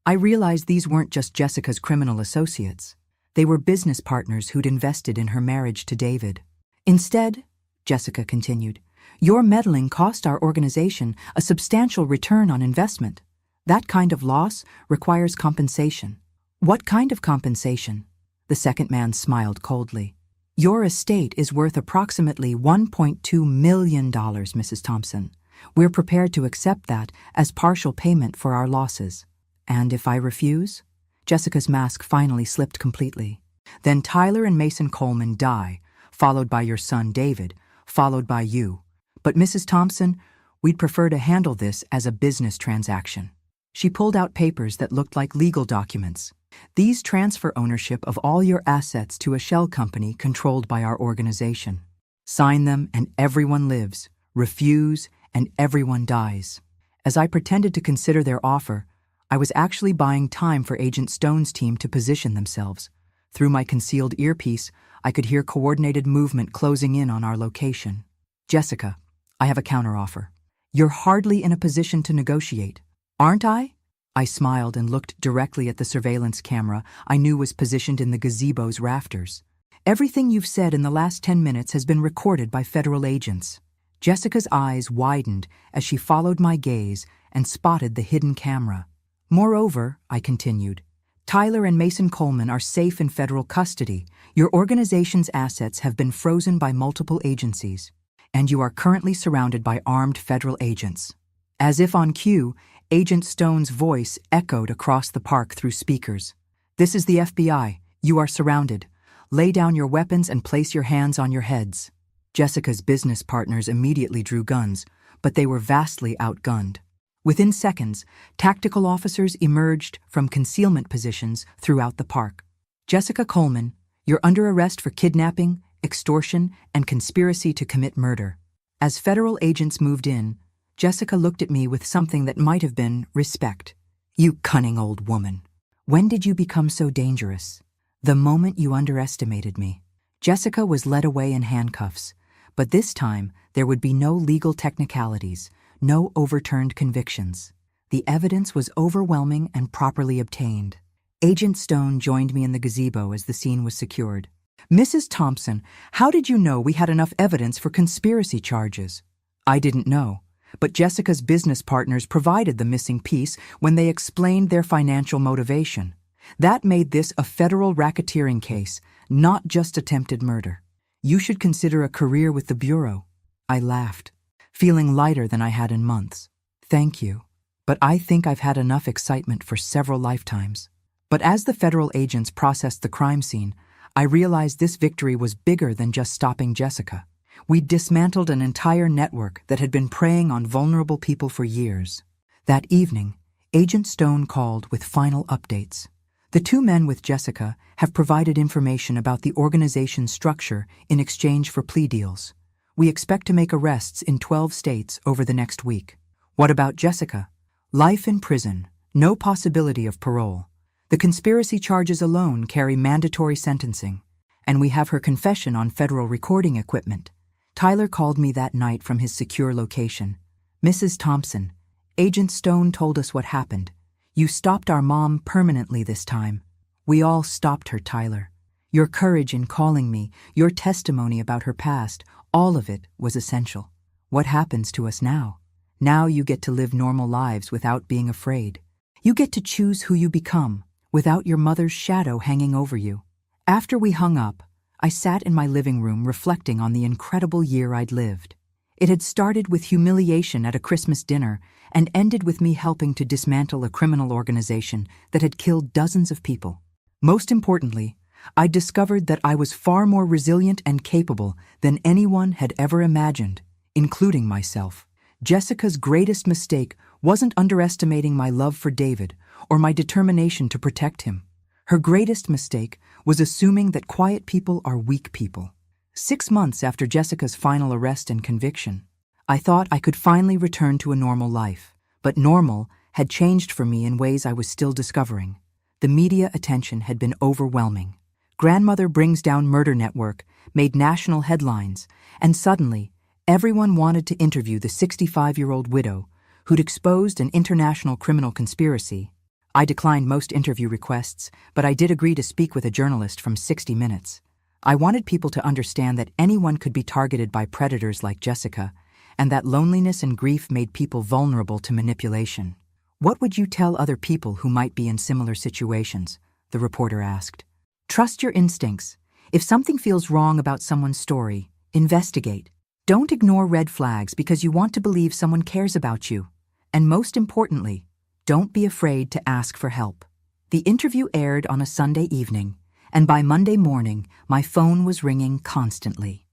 I realized these weren't just Jessica's criminal associates. They were business partners who'd invested in her marriage to David. Instead, Jessica continued, your meddling cost our organization a substantial return on investment. That kind of loss requires compensation. What kind of compensation? The second man smiled coldly. Your estate is worth approximately $1.2 million, Mrs. Thompson. We're prepared to accept that as partial payment for our losses. And if I refuse? Jessica's mask finally slipped completely. Then Tyler and Mason Coleman die, followed by your son David, followed by you. But Mrs. Thompson, we'd prefer to handle this as a business transaction. She pulled out papers that looked like legal documents. These transfer ownership of all your assets to a shell company controlled by our organization. Sign them and everyone lives. Refuse and everyone dies. As I pretended to consider their offer, I was actually buying time for Agent Stone's team to position themselves. Through my concealed earpiece, I could hear coordinated movement closing in on our location. Jessica, I have a counteroffer. You're hardly in a position to negotiate, aren't I? I smiled and looked directly at the surveillance camera I knew was positioned in the gazebo's rafters. Everything you've said in the last 10 minutes has been recorded by federal agents. Jessica's eyes widened as she followed my gaze and spotted the hidden camera. Moreover, I continued, Tyler and Mason Coleman are safe in federal custody. Your organization's assets have been frozen by multiple agencies, and you are currently surrounded by armed federal agents. As if on cue, Agent Stone's voice echoed across the park through speakers. This is the FBI. You are surrounded. Lay down your weapons and place your hands on your heads. Jessica's business partners immediately drew guns, but they were vastly outgunned. Within seconds, tactical officers emerged from concealment positions throughout the park. Jessica Coleman, you're under arrest for kidnapping, extortion, and conspiracy to commit murder. As federal agents moved in, Jessica looked at me with something that might have been respect. You cunning old woman. When did you become so dangerous? The moment you underestimated me. Jessica was led away in handcuffs, but this time there would be no legal technicalities, no overturned convictions. The evidence was overwhelming and properly obtained. Agent Stone joined me in the gazebo as the scene was secured. Mrs. Thompson, how did you know we had enough evidence for conspiracy charges? I didn't know. But Jessica's business partners provided the missing piece when they explained their financial motivation. That made this a federal racketeering case, not just attempted murder. You should consider a career with the Bureau. I laughed, feeling lighter than I had in months. Thank you. But I think I've had enough excitement for several lifetimes. But as the federal agents processed the crime scene, I realized this victory was bigger than just stopping Jessica. We'd dismantled an entire network that had been preying on vulnerable people for years. That evening, Agent Stone called with final updates. The two men with Jessica have provided information about the organization's structure in exchange for plea deals. We expect to make arrests in 12 states over the next week. What about Jessica? Life in prison, no possibility of parole. The conspiracy charges alone carry mandatory sentencing, and we have her confession on federal recording equipment. Tyler called me that night from his secure location. Mrs. Thompson, Agent Stone told us what happened. You stopped our mom permanently this time. We all stopped her, Tyler. Your courage in calling me, your testimony about her past, all of it was essential. What happens to us now? Now you get to live normal lives without being afraid. You get to choose who you become, without your mother's shadow hanging over you. After we hung up, I sat in my living room reflecting on the incredible year I'd lived. It had started with humiliation at a Christmas dinner and ended with me helping to dismantle a criminal organization that had killed dozens of people. Most importantly, I discovered that I was far more resilient and capable than anyone had ever imagined, including myself. Jessica's greatest mistake wasn't underestimating my love for David or my determination to protect him. Her greatest mistake was assuming that quiet people are weak people. 6 months after Jessica's final arrest and conviction, I thought I could finally return to a normal life. But normal had changed for me in ways I was still discovering. The media attention had been overwhelming. Grandmother Brings Down Murder Network made national headlines, and suddenly, everyone wanted to interview the 65-year-old widow who'd exposed an international criminal conspiracy. I declined most interview requests, but I did agree to speak with a journalist from 60 Minutes. I wanted people to understand that anyone could be targeted by predators like Jessica, and that loneliness and grief made people vulnerable to manipulation. "What would you tell other people who might be in similar situations?" the reporter asked. "Trust your instincts. If something feels wrong about someone's story, investigate. Don't ignore red flags because you want to believe someone cares about you. And most importantly, don't be afraid to ask for help." The interview aired on a Sunday evening, and by Monday morning, my phone was ringing constantly.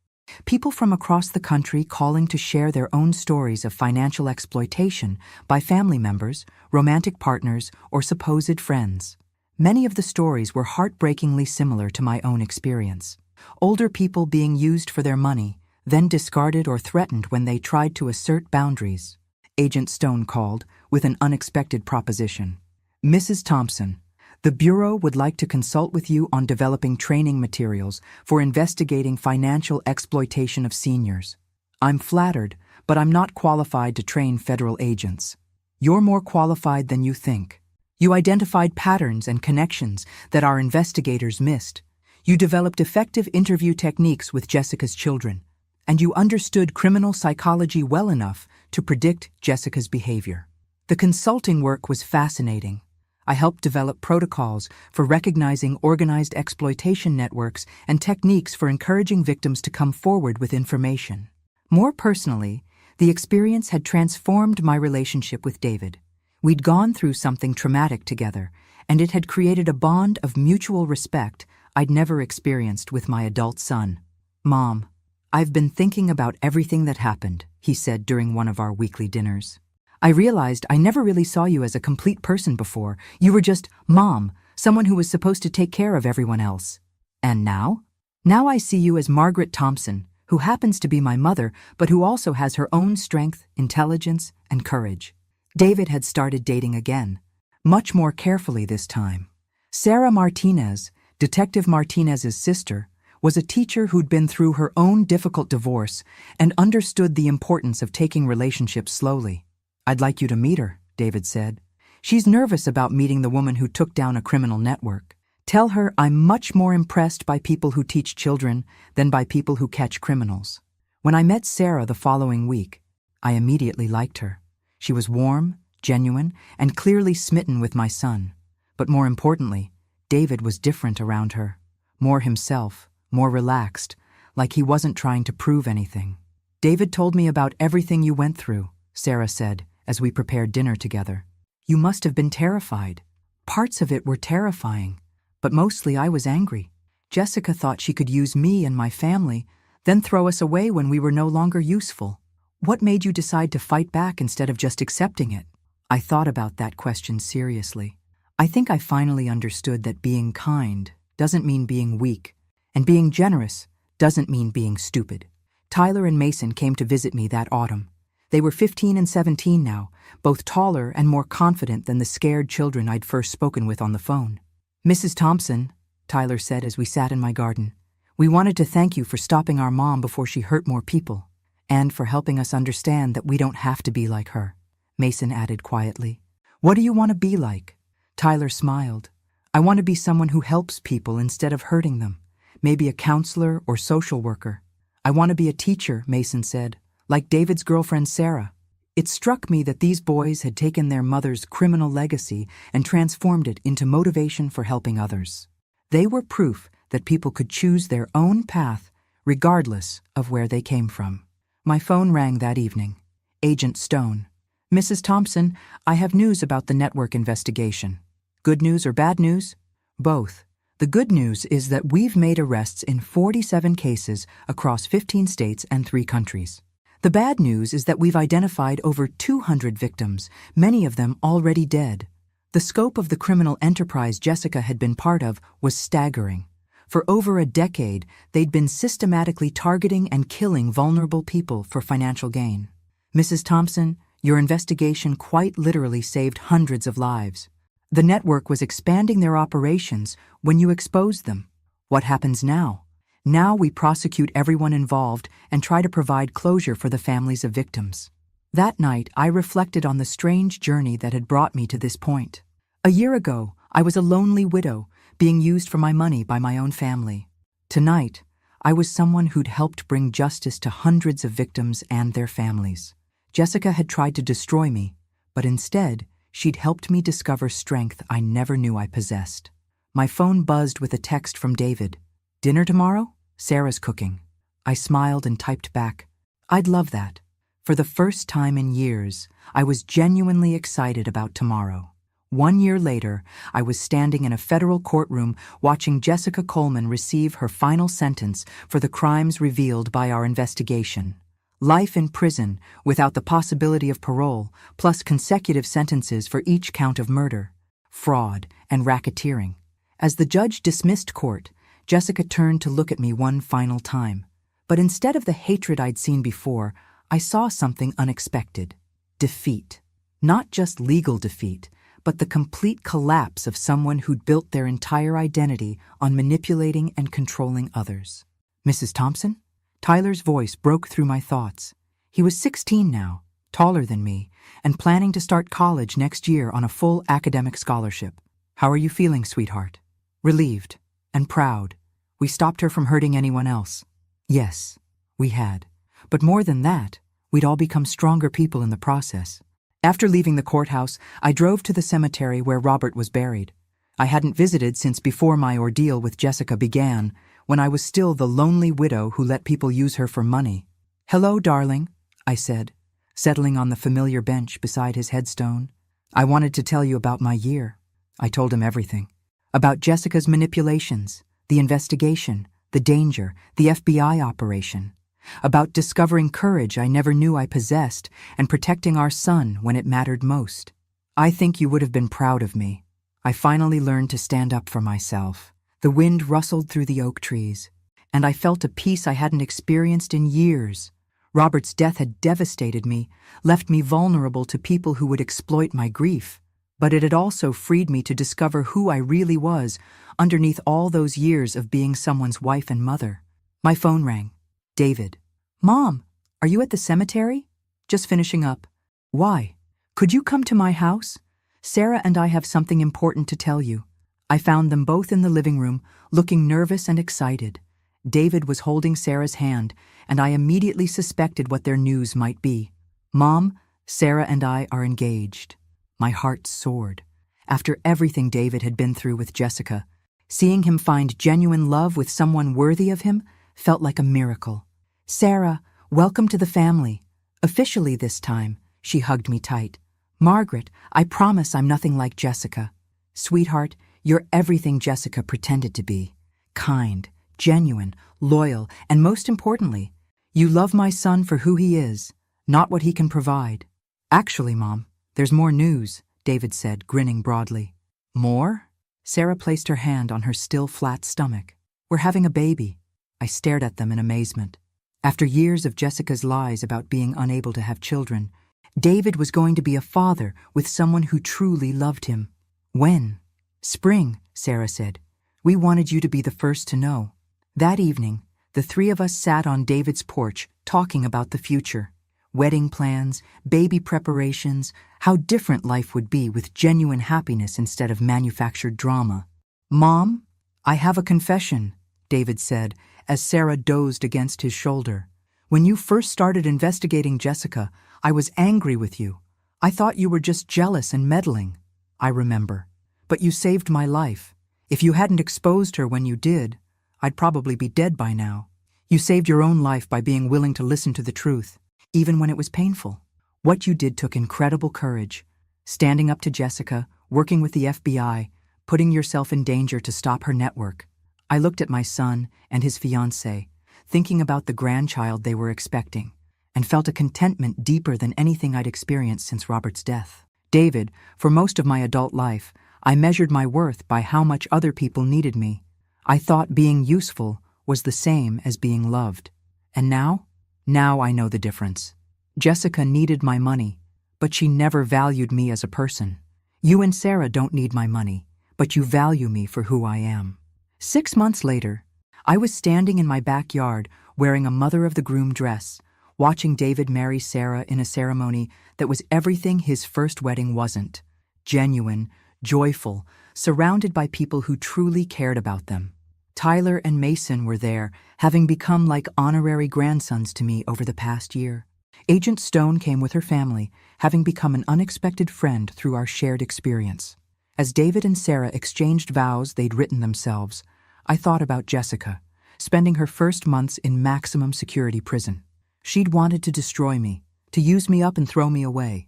People from across the country calling to share their own stories of financial exploitation by family members, romantic partners, or supposed friends. Many of the stories were heartbreakingly similar to my own experience. Older people being used for their money, then discarded or threatened when they tried to assert boundaries. Agent Stone called with an unexpected proposition. "Mrs. Thompson, the Bureau would like to consult with you on developing training materials for investigating financial exploitation of seniors. I'm flattered, but I'm not qualified to train federal agents. You're more qualified than you think. You identified patterns and connections that our investigators missed. You developed effective interview techniques with Jessica's children, and you understood criminal psychology well enough to predict Jessica's behavior." The consulting work was fascinating. I helped develop protocols for recognizing organized exploitation networks and techniques for encouraging victims to come forward with information. More personally, the experience had transformed my relationship with David. We'd gone through something traumatic together, and it had created a bond of mutual respect I'd never experienced with my adult son. "Mom, I've been thinking about everything that happened," he said during one of our weekly dinners. "I realized I never really saw you as a complete person before. You were just Mom, someone who was supposed to take care of everyone else. And now? Now I see you as Margaret Thompson, who happens to be my mother, but who also has her own strength, intelligence, and courage." David had started dating again, much more carefully this time. Sarah Martinez, Detective Martinez's sister, was a teacher who'd been through her own difficult divorce and understood the importance of taking relationships slowly. "I'd like you to meet her," David said. "She's nervous about meeting the woman who took down a criminal network. Tell her I'm much more impressed by people who teach children than by people who catch criminals." When I met Sarah the following week, I immediately liked her. She was warm, genuine, and clearly smitten with my son. But more importantly, David was different around her. More himself, more relaxed, like he wasn't trying to prove anything. "David told me about everything you went through," Sarah said, as we prepared dinner together. "You must have been terrified. Parts of it were terrifying, but mostly I was angry. Jessica thought she could use me and my family, then throw us away when we were no longer useful. What made you decide to fight back instead of just accepting it?" I thought about that question seriously. I think I finally understood that being kind doesn't mean being weak, and being generous doesn't mean being stupid. Tyler and Mason came to visit me that autumn. They were 15 and 17 now, both taller and more confident than the scared children I'd first spoken with on the phone. "Mrs. Thompson," Tyler said as we sat in my garden, "we wanted to thank you for stopping our mom before she hurt more people, and for helping us understand that we don't have to be like her," Mason added quietly. "What do you want to be like?" Tyler smiled. "I want to be someone who helps people instead of hurting them, maybe a counselor or social worker." "I want to be a teacher," Mason said, "like David's girlfriend Sarah." It struck me that these boys had taken their mother's criminal legacy and transformed it into motivation for helping others. They were proof that people could choose their own path regardless of where they came from. My phone rang that evening. Agent Stone. "Mrs. Thompson, I have news about the network investigation." "Good news or bad news?" "Both. The good news is that we've made arrests in 47 cases across 15 states and 3 countries. The bad news is that we've identified over 200 victims, many of them already dead. The scope of the criminal enterprise Jessica had been part of was staggering. For over a decade, they'd been systematically targeting and killing vulnerable people for financial gain. Mrs. Thompson, your investigation quite literally saved hundreds of lives. The network was expanding their operations when you exposed them. What happens now? Now we prosecute everyone involved and try to provide closure for the families of victims. That night, I reflected on the strange journey that had brought me to this point. A year ago, I was a lonely widow, being used for my money by my own family. Tonight, I was someone who'd helped bring justice to hundreds of victims and their families. Jessica had tried to destroy me, but instead, she'd helped me discover strength I never knew I possessed. My phone buzzed with a text from David. "Dinner tomorrow? Sarah's cooking." I smiled and typed back, "I'd love that." For the first time in years, I was genuinely excited about tomorrow. 1 year later, I was standing in a federal courtroom watching Jessica Coleman receive her final sentence for the crimes revealed by our investigation. Life in prison without the possibility of parole, plus consecutive sentences for each count of murder, fraud, and racketeering. As the judge dismissed court, Jessica turned to look at me one final time. But instead of the hatred I'd seen before, I saw something unexpected. Defeat. Not just legal defeat, but the complete collapse of someone who'd built their entire identity on manipulating and controlling others. "Mrs. Thompson?" Tyler's voice broke through my thoughts. He was 16 now, taller than me, and planning to start college next year on a full academic scholarship. "How are you feeling, sweetheart?" "Relieved and proud. We stopped her from hurting anyone else." Yes, we had. But more than that, we'd all become stronger people in the process. After leaving the courthouse, I drove to the cemetery where Robert was buried. I hadn't visited since before my ordeal with Jessica began, when I was still the lonely widow who let people use her for money. "Hello, darling," I said, settling on the familiar bench beside his headstone. "I wanted to tell you about my year." I told him everything. About Jessica's manipulations, the investigation, the danger, the FBI operation. About discovering courage I never knew I possessed and protecting our son when it mattered most. "I think you would have been proud of me. I finally learned to stand up for myself." The wind rustled through the oak trees, and I felt a peace I hadn't experienced in years. Robert's death had devastated me, left me vulnerable to people who would exploit my grief. But it had also freed me to discover who I really was underneath all those years of being someone's wife and mother. My phone rang. David. "Mom, are you at the cemetery?" "Just finishing up." "Why? Could you come to my house? Sarah and I have something important to tell you." I found them both in the living room, looking nervous and excited. David was holding Sarah's hand, and I immediately suspected what their news might be. "Mom, Sarah and I are engaged." My heart soared. After everything David had been through with Jessica, seeing him find genuine love with someone worthy of him felt like a miracle. "Sarah, welcome to the family. Officially this time," she hugged me tight. "Margaret, I promise I'm nothing like Jessica. Sweetheart, you're everything Jessica pretended to be. Kind, genuine, loyal, and most importantly, you love my son for who he is, not what he can provide." "Actually, Mom, there's more news," David said, grinning broadly. "More?" Sarah placed her hand on her still flat stomach. "We're having a baby." I stared at them in amazement. After years of Jessica's lies about being unable to have children, David was going to be a father with someone who truly loved him. "When?" "Spring," Sarah said. "We wanted you to be the first to know." That evening, the three of us sat on David's porch talking about the future. Wedding plans, baby preparations, how different life would be with genuine happiness instead of manufactured drama. "Mom, I have a confession," David said, as Sarah dozed against his shoulder. "When you first started investigating Jessica, I was angry with you. I thought you were just jealous and meddling." "I remember. But you saved my life. If you hadn't exposed her when you did, I'd probably be dead by now. You saved your own life by being willing to listen to the truth, even when it was painful. What you did took incredible courage. Standing up to Jessica, working with the FBI, putting yourself in danger to stop her network." I looked at my son and his fiancée, thinking about the grandchild they were expecting, and felt a contentment deeper than anything I'd experienced since Robert's death. David, for most of my adult life, I measured my worth by how much other people needed me. I thought being useful was the same as being loved. And now? Now I know the difference. Jessica needed my money, but she never valued me as a person. You and Sarah don't need my money, but you value me for who I am. 6 months later, I was standing in my backyard wearing a mother-of-the-groom dress, watching David marry Sarah in a ceremony that was everything his first wedding wasn't. Genuine, joyful, surrounded by people who truly cared about them. Tyler and Mason were there, having become like honorary grandsons to me over the past year. Agent Stone came with her family, having become an unexpected friend through our shared experience. As David and Sarah exchanged vows they'd written themselves, I thought about Jessica, spending her first months in maximum security prison. She'd wanted to destroy me, to use me up and throw me away.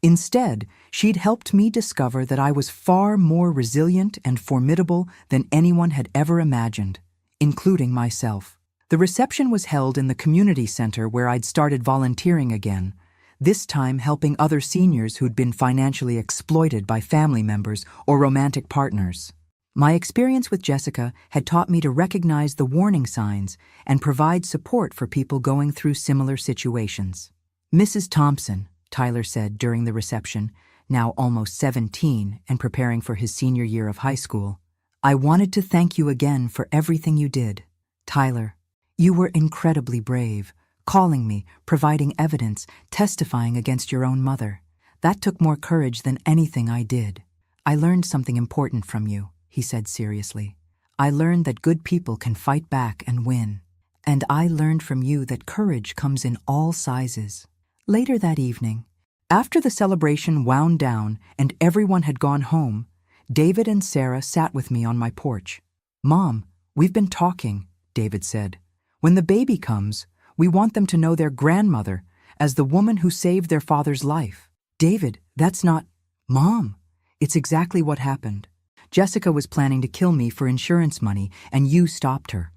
Instead, she'd helped me discover that I was far more resilient and formidable than anyone had ever imagined, including myself. The reception was held in the community center where I'd started volunteering again, this time helping other seniors who'd been financially exploited by family members or romantic partners. My experience with Jessica had taught me to recognize the warning signs and provide support for people going through similar situations. Mrs. Thompson, Tyler said during the reception, now almost 17 and preparing for his senior year of high school, I wanted to thank you again for everything you did. Tyler, you were incredibly brave, calling me, providing evidence, testifying against your own mother. That took more courage than anything I did. I learned something important from you, he said seriously. I learned that good people can fight back and win. And I learned from you that courage comes in all sizes. Later that evening, after the celebration wound down and everyone had gone home, David and Sarah sat with me on my porch. Mom, we've been talking, David said. When the baby comes, we want them to know their grandmother as the woman who saved their father's life. David, that's not... Mom, it's exactly what happened. Jessica was planning to kill me for insurance money, and you stopped her.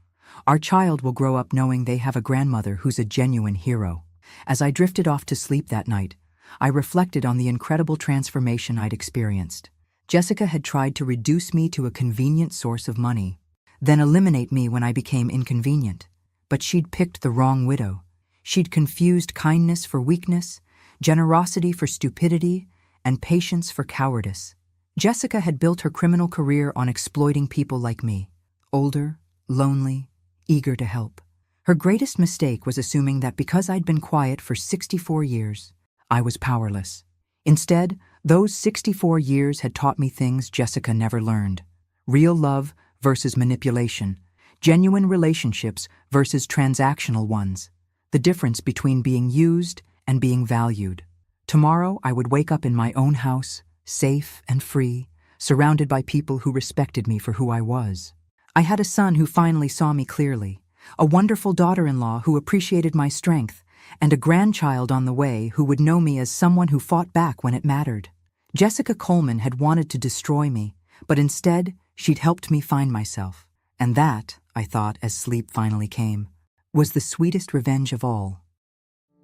Our child will grow up knowing they have a grandmother who's a genuine hero. As I drifted off to sleep that night, I reflected on the incredible transformation I'd experienced. Jessica had tried to reduce me to a convenient source of money, then eliminate me when I became inconvenient. But she'd picked the wrong widow. She'd confused kindness for weakness, generosity for stupidity, and patience for cowardice. Jessica had built her criminal career on exploiting people like me, older, lonely, eager to help. Her greatest mistake was assuming that because I'd been quiet for 64 years, I was powerless. Instead, those 64 years had taught me things Jessica never learned. Real love versus manipulation. Genuine relationships versus transactional ones. The difference between being used and being valued. Tomorrow, I would wake up in my own house, safe and free, surrounded by people who respected me for who I was. I had a son who finally saw me clearly, a wonderful daughter-in-law who appreciated my strength, and a grandchild on the way who would know me as someone who fought back when it mattered. Jessica Coleman had wanted to destroy me, but instead, she'd helped me find myself. And that, I thought as sleep finally came, was the sweetest revenge of all.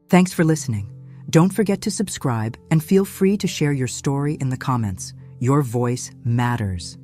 Thanks for listening. Don't forget to subscribe and feel free to share your story in the comments. Your voice matters.